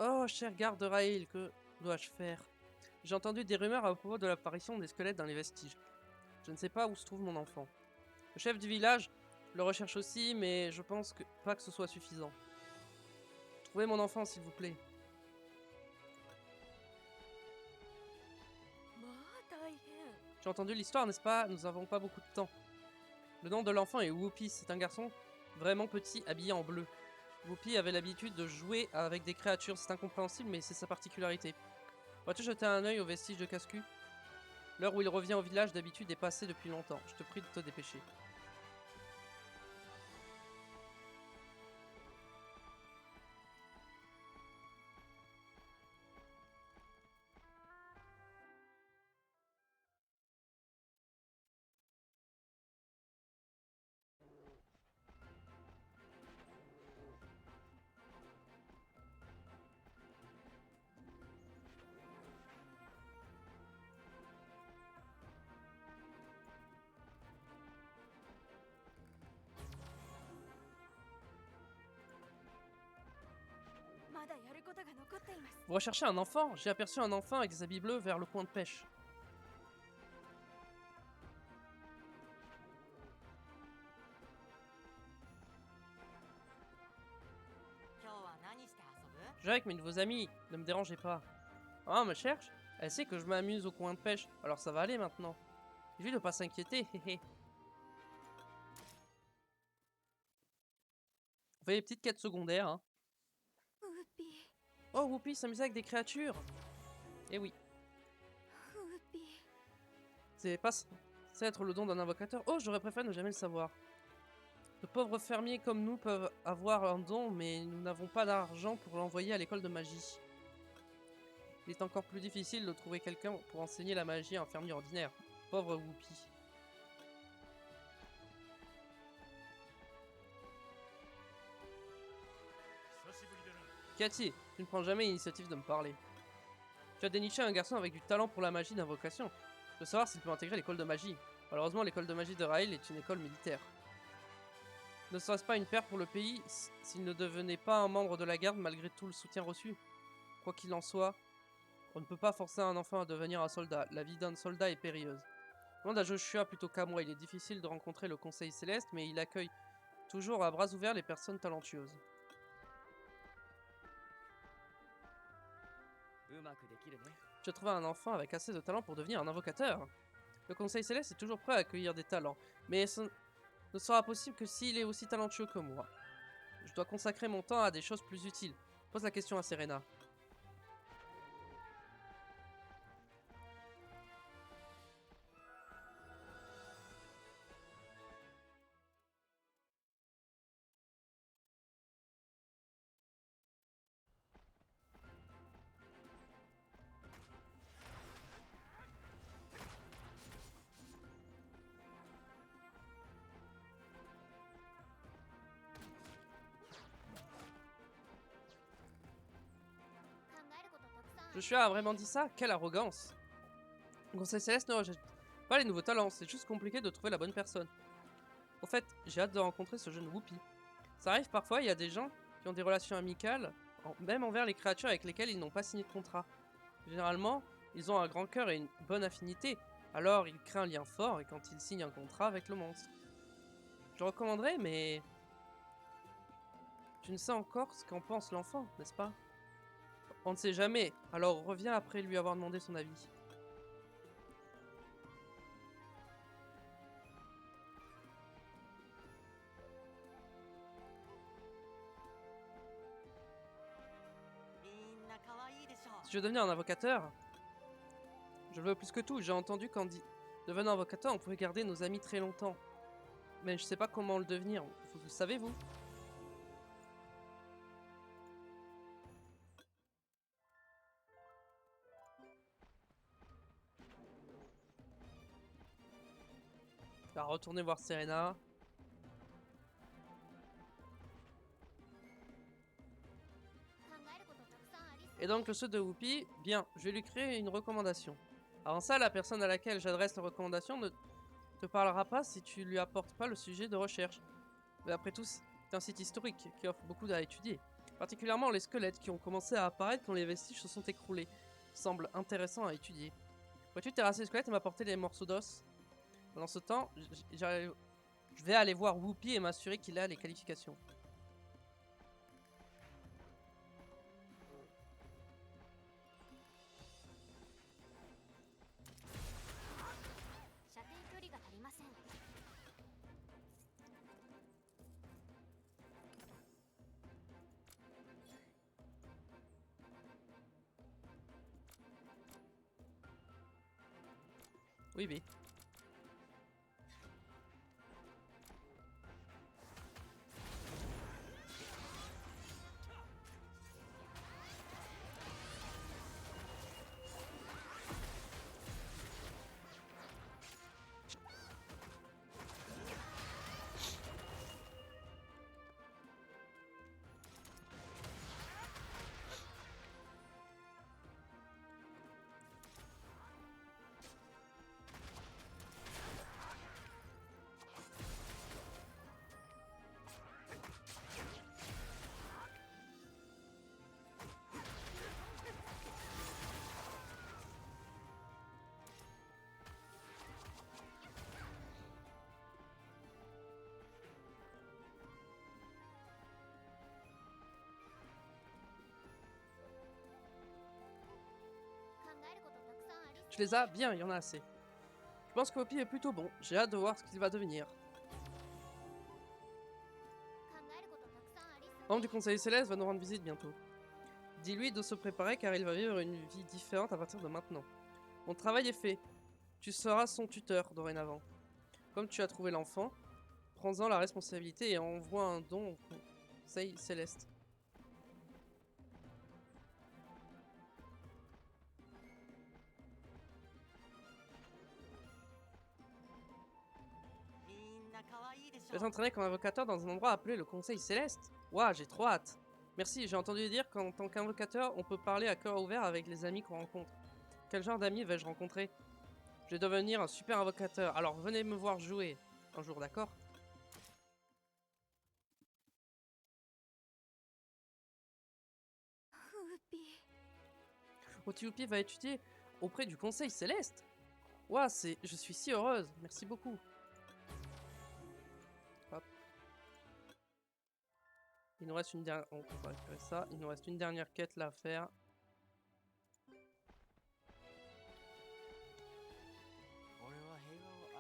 Oh, cher garde Rail, que dois-je faire? J'ai entendu des rumeurs à propos de l'apparition des squelettes dans les vestiges. Je ne sais pas où se trouve mon enfant. Le chef du village le recherche aussi, mais je pense pas que ce soit suffisant. Trouvez mon enfant, s'il vous plaît. J'ai entendu l'histoire, n'est-ce pas? Nous n'avons pas beaucoup de temps. Le nom de l'enfant est Whoopi. C'est un garçon vraiment petit, habillé en bleu. Whoopi avait l'habitude de jouer avec des créatures. C'est incompréhensible, mais c'est sa particularité. Vas-tu jeter un œil aux vestiges de Cascu? L'heure où il revient au village d'habitude est passée depuis longtemps. Je te prie de te dépêcher. ることが残っています。 Vous recherchez un enfant? J'ai aperçu un enfant avec des habits bleus vers le coin de pêche. 今日は何して遊ぶ？ Je vais avec mes nouveaux amis, ne me dérangez pas. Ah, me cherche? Elle sait que je m'amuse au coin de pêche, alors ça va aller maintenant. Il suffit de pas s'inquiéter, hé hé. On fait des petites quêtes secondaires, hein. ウーピー Oh, Whoopi s'amuser avec des créatures. Eh oui, ウーピー c'est pas c'est être le don d'un invocateur. Oh, j'aurais préféré ne jamais le savoir. De pauvres fermiers comme nous peuvent avoir un don, mais nous n'avons pas d'argent pour l'envoyer à l'école de magie. Il est encore plus difficile de trouver quelqu'un pour enseigner la magie à un fermier ordinaire. Pauvre Whoopi. Cathy, tu ne prends jamais l'initiative de me parler. Tu as déniché un garçon avec du talent pour la magie d'invocation. Je veux savoir s'il peut intégrer l'école de magie. Malheureusement, l'école de magie de Raël est une école militaire. Ne serait-ce pas une perte pour le pays s'il ne devenait pas un membre de la garde malgré tout le soutien reçu? Quoi qu'il en soit, on ne peut pas forcer un enfant à devenir un soldat. La vie d'un soldat est périlleuse. Demande à Joshua plutôt qu'à moi. Il est difficile de rencontrer le Conseil Céleste, mais il accueille toujours à bras ouverts les personnes talentueuses. うまくできるね。 Tu as trouvé un enfant avec assez de talent pour devenir un invocateur. Le Conseil Céleste est toujours prêt à accueillir des talents, mais ce ne sera possible que s'il est aussi talentueux que moi. Je dois consacrer mon temps à des choses plus utiles. Pose la question à Serena. Joshua a vraiment dit ça? Quelle arrogance! Le Conseil Céleste ne rejette pas les nouveaux talents, c'est juste compliqué de trouver la bonne personne. Au fait, j'ai hâte de rencontrer ce jeune Whoopi. Ça arrive parfois, il y a des gens qui ont des relations amicales, même envers les créatures avec lesquelles ils n'ont pas signé de contrat. Généralement, ils ont un grand cœur et une bonne affinité, alors ils créent un lien fort et quand ils signent un contrat avec le monstre. Je le recommanderais, mais... Tu ne sais encore ce qu'en pense l'enfant, n'est-ce pas? On ne sait jamais, alors reviens après lui avoir demandé son avis. Si je veux devenir un invocateur, je le veux plus que tout. J'ai entendu qu'en devenant invocateur, on pouvait garder nos amis très longtemps. Mais je sais pas comment le devenir. Vous le savez, vous? On va retourner voir Serena. Et donc le saut de Whoopi, bien, je vais lui créer une recommandation. Avant ça, la personne à laquelle j'adresse la recommandation ne te parlera pas si tu lui apportes pas le sujet de recherche. Mais après tout, c'est un site historique qui offre beaucoup à étudier. Particulièrement les squelettes qui ont commencé à apparaître quand les vestiges se sont écroulés. Semble intéressant à étudier. Pourrais-tu terrasser les squelettes et m'apporter les morceaux d'os? Pendant ce temps, je vais aller voir Whoopi et m'assurer qu'il a les qualifications. Oui, mais... Tu les as? Bien, il y en a assez. Je pense que Poppy est plutôt bon. J'ai hâte de voir ce qu'il va devenir. 考えることたくさんありそう。 Membre du Conseil Céleste va nous rendre visite bientôt. Dis-lui de se préparer car il va vivre une vie différente à partir de maintenant. Mon travail est fait. Tu seras son tuteur dorénavant. Comme tu as trouvé l'enfant, prends-en la responsabilité et envoie un don au Conseil Céleste. Je vais t'entraîner comme invocateur dans un endroit appelé le Conseil Céleste. Ouah, j'ai trop hâte. Merci, j'ai entendu dire qu'en tant qu'invocateur, on peut parler à cœur ouvert avec les amis qu'on rencontre. Quel genre d'amis vais-je rencontrer? Je vais devenir un super invocateur, alors venez me voir jouer un jour, d'accord? Otiupi va étudier auprès du Conseil Céleste. Ouah, je suis si heureuse. Merci beaucoup. Hop. Il nous reste une dernière... On va récupérer ça. Il nous reste une dernière quête là à faire.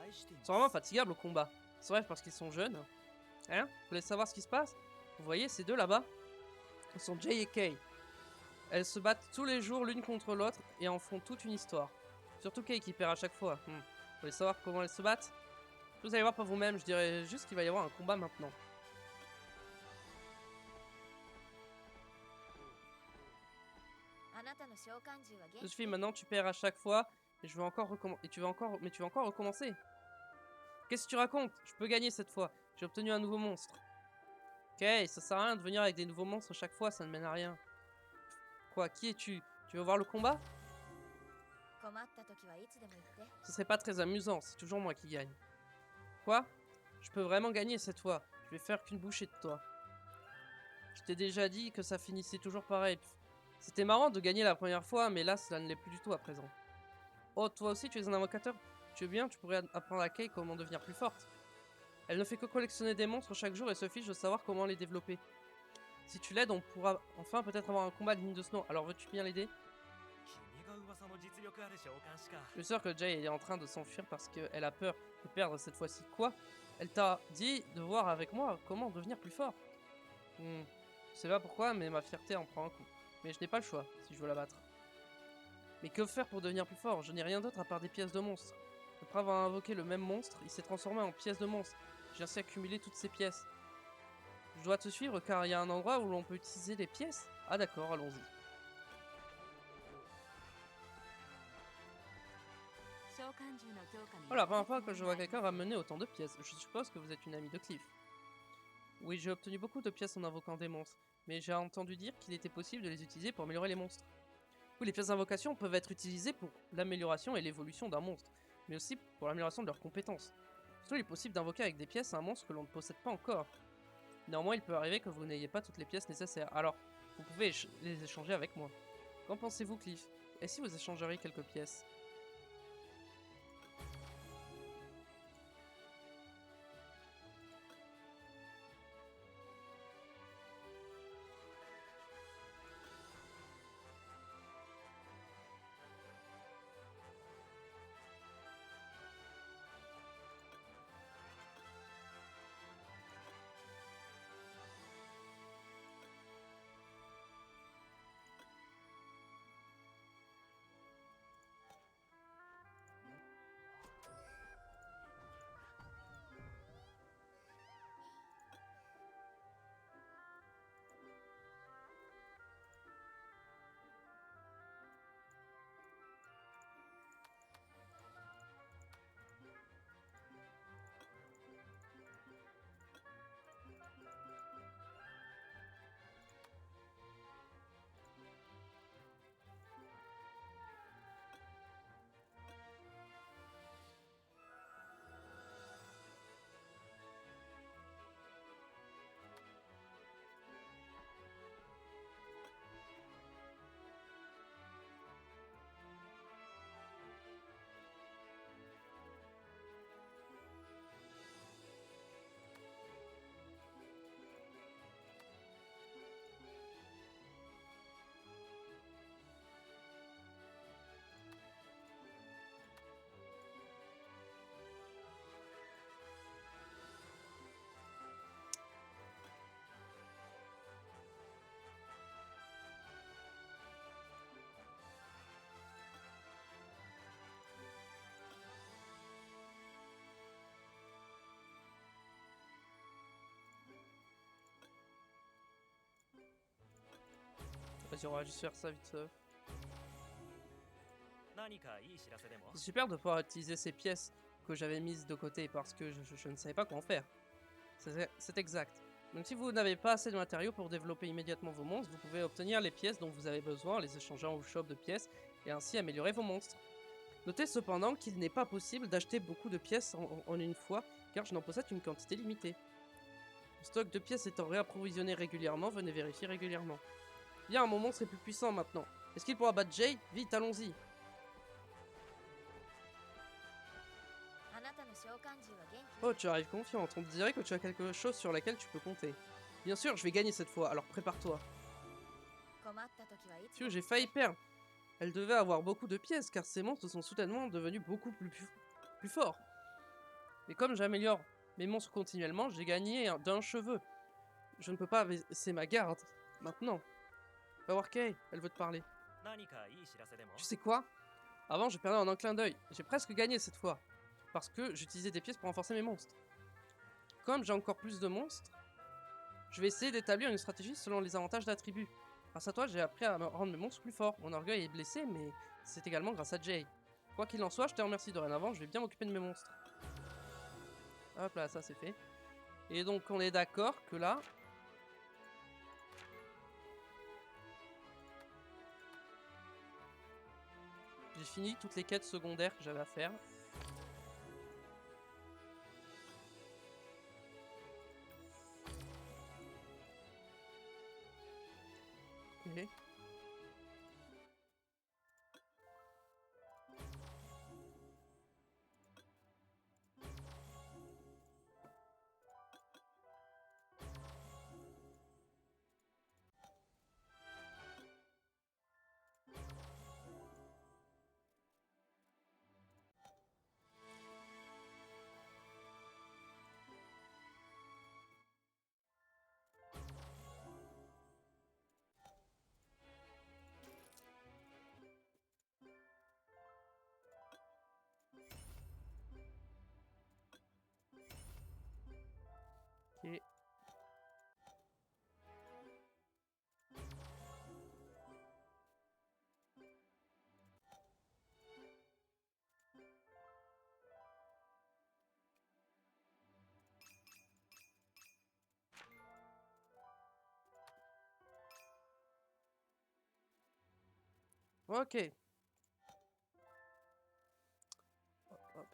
Ils sont vraiment fatigables au combat. C'est vrai parce qu'ils sont jeunes. Hein? Vous voulez savoir ce qui se passe? Vous voyez ces deux là-bas? Ce sont Jay et Kay. Elles se battent tous les jours l'une contre l'autre et en font toute une histoire. Surtout Kay qui perd à chaque fois. Vous voulez savoir comment elles se battent? Vous allez voir par vous-même, je dirais juste qu'il va y avoir un combat maintenant. Ça suffit, maintenant tu perds à chaque fois et je vais encore recommencer. Et tu vas encore recommencer. Qu'est-ce que tu racontes? Je peux gagner cette fois. J'ai obtenu un nouveau monstre. Ok, ça sert à rien de venir avec des nouveaux monstres chaque fois, ça ne mène à rien. Quoi, qui es-tu? Tu veux voir le combat? Ce serait pas très amusant, c'est toujours moi qui gagne. Quoi? Je peux vraiment gagner cette fois. Je vais faire qu'une bouchée de toi. Je t'ai déjà dit que ça finissait toujours pareil. C'était marrant de gagner la première fois, mais là, cela ne l'est plus du tout à présent. Oh, toi aussi, tu es un invocateur? Tu veux bien? Tu pourrais apprendre à Kay comment devenir plus forte. Elle ne fait que collectionner des monstres chaque jour et se fiche de savoir comment les développer. Si tu l'aides, on pourra enfin peut-être avoir un combat digne de ce nom. Alors veux-tu bien l'aider? Je suis sûr que Jay est en train de s'enfuir parce qu'elle a peur de perdre cette fois-ci. Quoi? Elle t'a dit de voir avec moi comment devenir plus fort. Je sais pas pourquoi, mais ma fierté en prend un coup. Mais je n'ai pas le choix si je veux la battre. Mais que faire pour devenir plus fort? Je n'ai rien d'autre à part des pièces de monstres. Après avoir invoqué le même monstre, il s'est transformé en pièce de monstre. J'ai ainsi accumulé toutes ces pièces. Je dois te suivre car il y a un endroit où l'on peut utiliser les pièces. Ah d'accord, allons-y. Oh, la première fois que je vois quelqu'un ramener autant de pièces. Je suppose que vous êtes une amie de Cliff. Oui, j'ai obtenu beaucoup de pièces en invoquant des monstres, mais j'ai entendu dire qu'il était possible de les utiliser pour améliorer les monstres. Oui, les pièces d'invocation peuvent être utilisées pour l'amélioration et l'évolution d'un monstre, mais aussi pour l'amélioration de leurs compétences. Surtout, il est possible d'invoquer avec des pièces un monstre que l'on ne possède pas encore. Néanmoins, il peut arriver que vous n'ayez pas toutes les pièces nécessaires, alors vous pouvez les échanger avec moi. Qu'en pensez-vous, Cliff? Et si vous échangeriez quelques pièces? Vas-y, on va juste faire ça vite. 何かいい知らせでも C'est super de pouvoir utiliser ces pièces que j'avais mises de côté parce que je ne savais pas quoi en faire. C'est exact. Donc si vous n'avez pas assez de matériaux pour développer immédiatement vos monstres, vous pouvez obtenir les pièces dont vous avez besoin en les échangeant au shop de pièces et ainsi améliorer vos monstres. Notez cependant qu'il n'est pas possible d'acheter beaucoup de pièces en une fois car je n'en possède qu'une quantité limitée. Le stock de pièces étant réapprovisionné régulièrement, venez vérifier régulièrement. Bien, mon monstre est plus puissant maintenant. Est-ce qu'il pourra battre Jay? Vite, allons-y. あなたの召喚獣は元気？ Oh, tu arrives confiante. On te dirait que tu as quelque chose sur laquelle tu peux compter. Bien sûr, je vais gagner cette fois, alors prépare-toi. 困った時はいつ Phew, j'ai failli perdre. Elle devait avoir beaucoup de pièces, car ces monstres sont soudainement devenus beaucoup plus forts. Mais comme j'améliore mes monstres continuellement, j'ai gagné d'un cheveu. Je ne peux pas baisser ma garde. Maintenant. Va voir Kay, elle veut te parler. 何かいい知らせでも Tu sais quoi? Avant, je perdais en un clin d'œil. J'ai presque gagné cette fois. Parce que j'utilisais des pièces pour renforcer mes monstres. Comme j'ai encore plus de monstres, je vais essayer d'établir une stratégie selon les avantages d'attributs. Grâce à toi, j'ai appris à rendre mes monstres plus forts. Mon orgueil est blessé, mais c'est également grâce à Jay. Quoi qu'il en soit, je te remercie dorénavant, je vais bien m'occuper de mes monstres. Hop là, ça c'est fait. Et donc on est d'accord que là... j'ai fini toutes les quêtes secondaires que j'avais à faire. Ok. Ok. Ok. Hop, hop.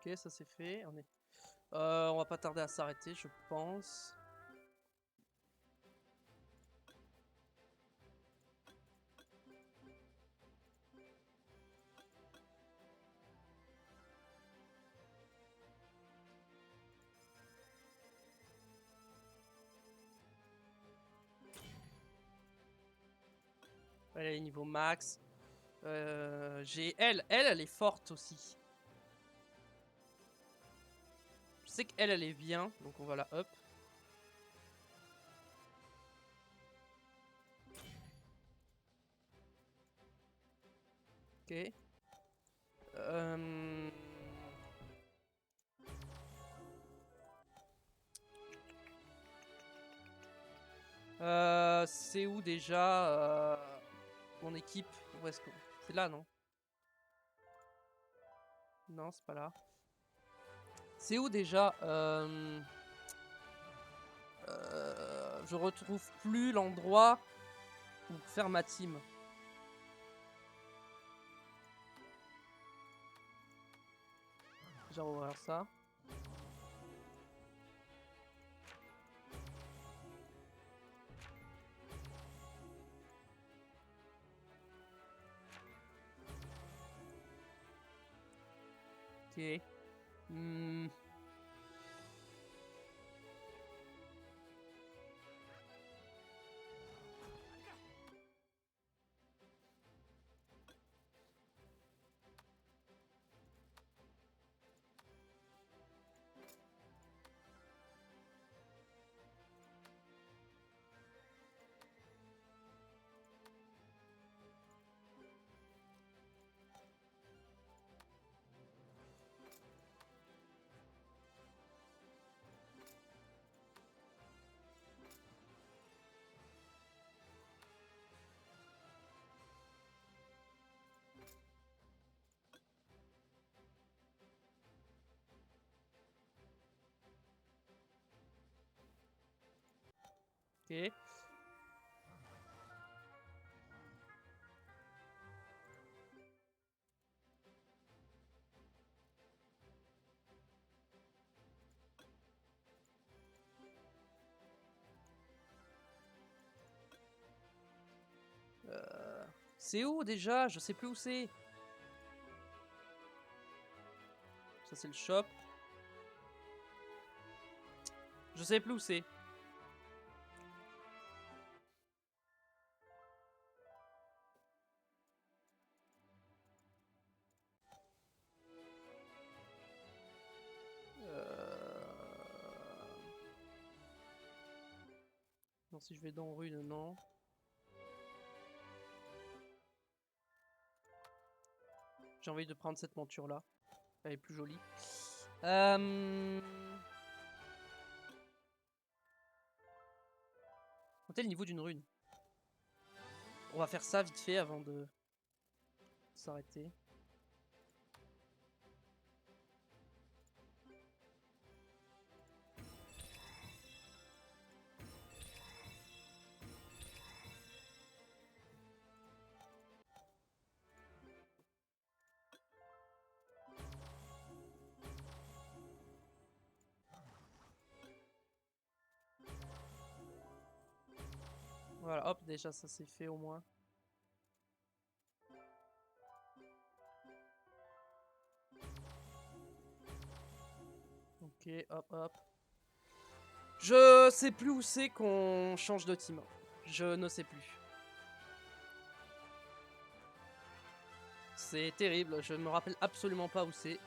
Ok, ça c'est fait. On va pas tarder à s'arrêter, je pense. Elle est niveau max. J'ai elle est forte aussi. Je sais qu'elle est bien, donc on va la up. Ok. C'est où déjà mon équipe? Où est-ce que... c'est là, non? Non, c'est pas là. C'est où déjà je retrouve plus l'endroit où faire ma team. Déjà, on va voir ça. Ok. Ok. C'est où déjà? Je sais plus où c'est. Ça c'est le shop. Je sais plus où c'est. Non, si je vais dans rue, non. J'ai envie de prendre cette monture là. Elle est plus jolie. Comptez le niveau d'une rune. On va faire ça vite fait avant de s'arrêter. Voilà, hop, déjà ça c'est fait au moins. Ok, hop, hop. Je sais plus où c'est qu'on change de team. Je ne sais plus. C'est terrible, je me rappelle absolument pas où c'est.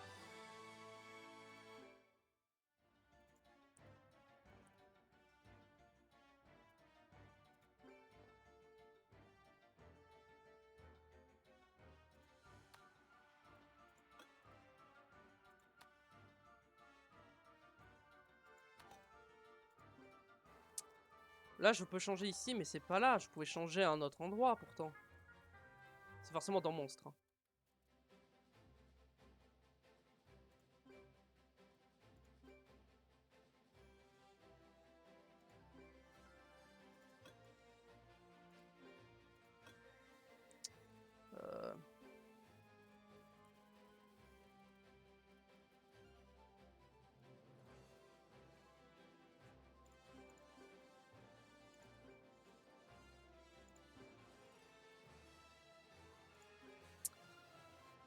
Là, je peux changer ici, mais c'est pas là. Je pouvais changer à un autre endroit, pourtant. C'est forcément dans Monstre. Hein.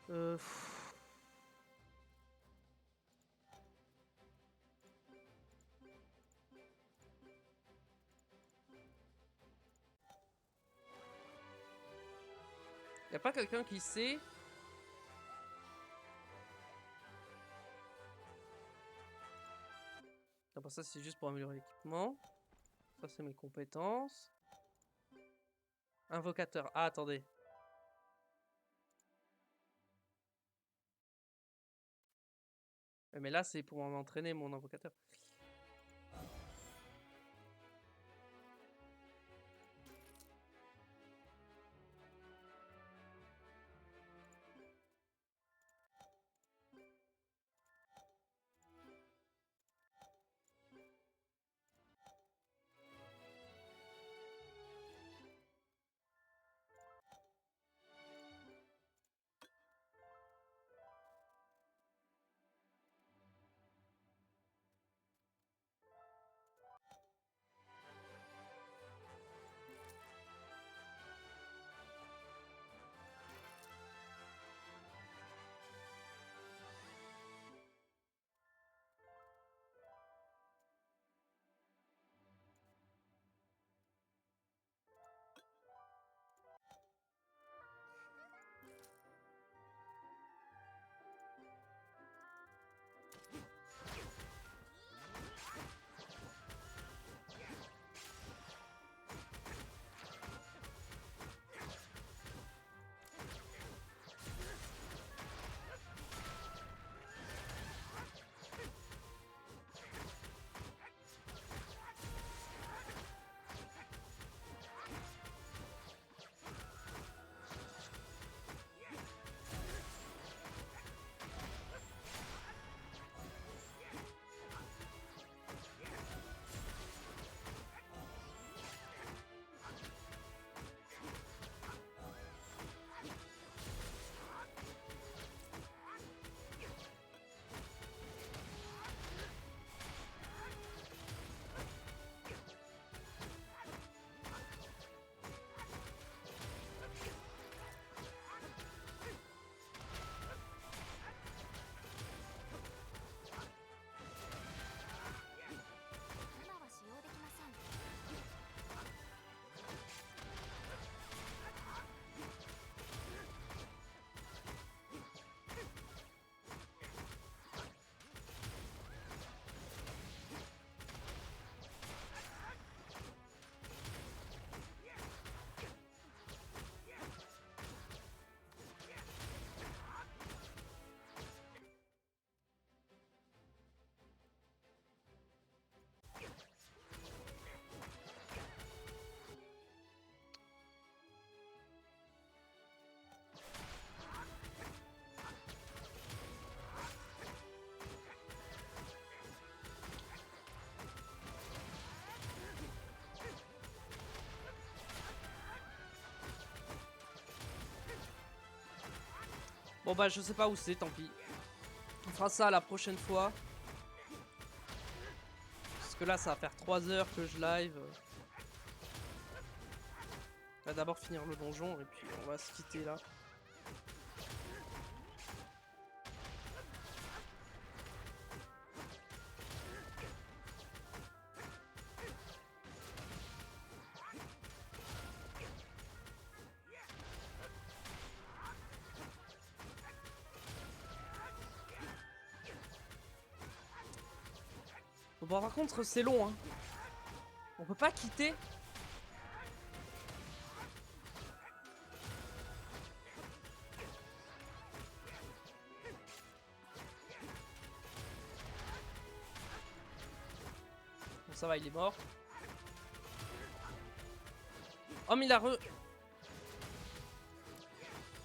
Euh... pff. Y a pas quelqu'un qui sait? Après ça, c'est juste pour améliorer l'équipement. Ça, c'est mes compétences. Invocateur. Ah, attendez. Mais là, c'est pour m'entraîner, mon invocateur. Bon bah je sais pas où c'est, tant pis. On fera ça la prochaine fois. Parce que là ça va faire 3 heures que je live. On va d'abord finir le donjon et puis on va se quitter là. Bon par contre c'est long hein. On peut pas quitter. Bon ça va, il est mort. Oh mais il a re...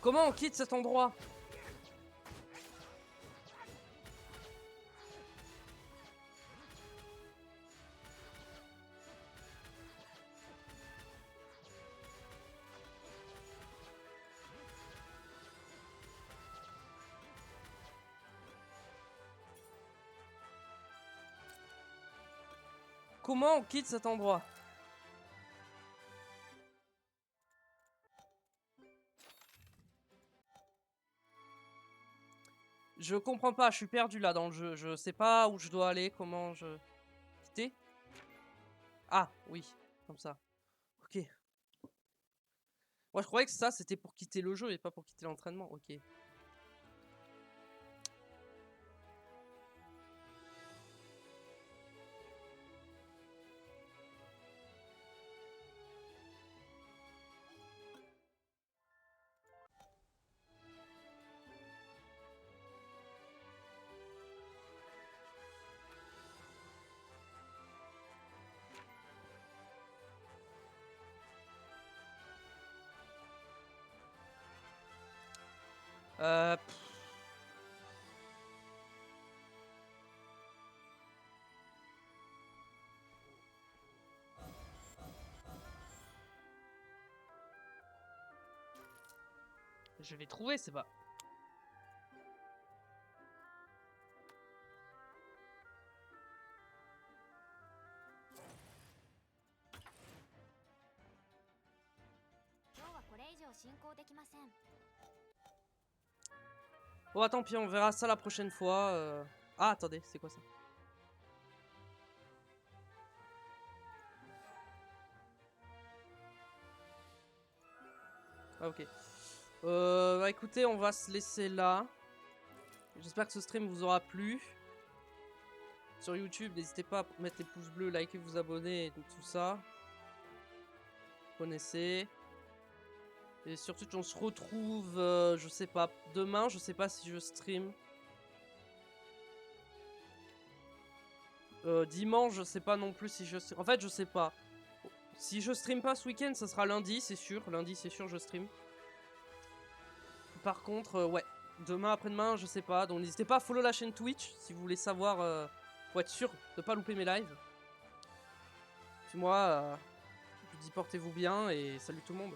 Comment on quitte cet endroit? Comment on quitte cet endroit? Je comprends pas, je suis perdu là dans le jeu. Je sais pas où je dois aller, comment je... Quitter? Ah, oui, comme ça. Ok. Moi je croyais que ça c'était pour quitter le jeu et pas pour quitter l'entraînement. Ok. Pff. Je vais trouver, c'est pas... Bon, tant pis, on verra ça la prochaine fois. Ah, attendez, c'est quoi ça? Ah, ok. Bah écoutez, on va se laisser là. J'espère que ce stream vous aura plu. Sur YouTube, n'hésitez pas à mettre les pouces bleus, liker, vous abonner et tout ça. Vous connaissez. Et surtout, on se retrouve, je sais pas, demain, je sais pas si je stream. Dimanche, je sais pas non plus si je stream. En fait, je sais pas. Si je stream pas ce week-end, ça sera lundi, c'est sûr. Lundi, c'est sûr, je stream. Par contre, ouais. Demain, après-demain, je sais pas. Donc n'hésitez pas à follow la chaîne Twitch si vous voulez savoir. Faut être sûr de pas louper mes lives. Puis moi, je vous dis portez-vous bien et salut tout le monde.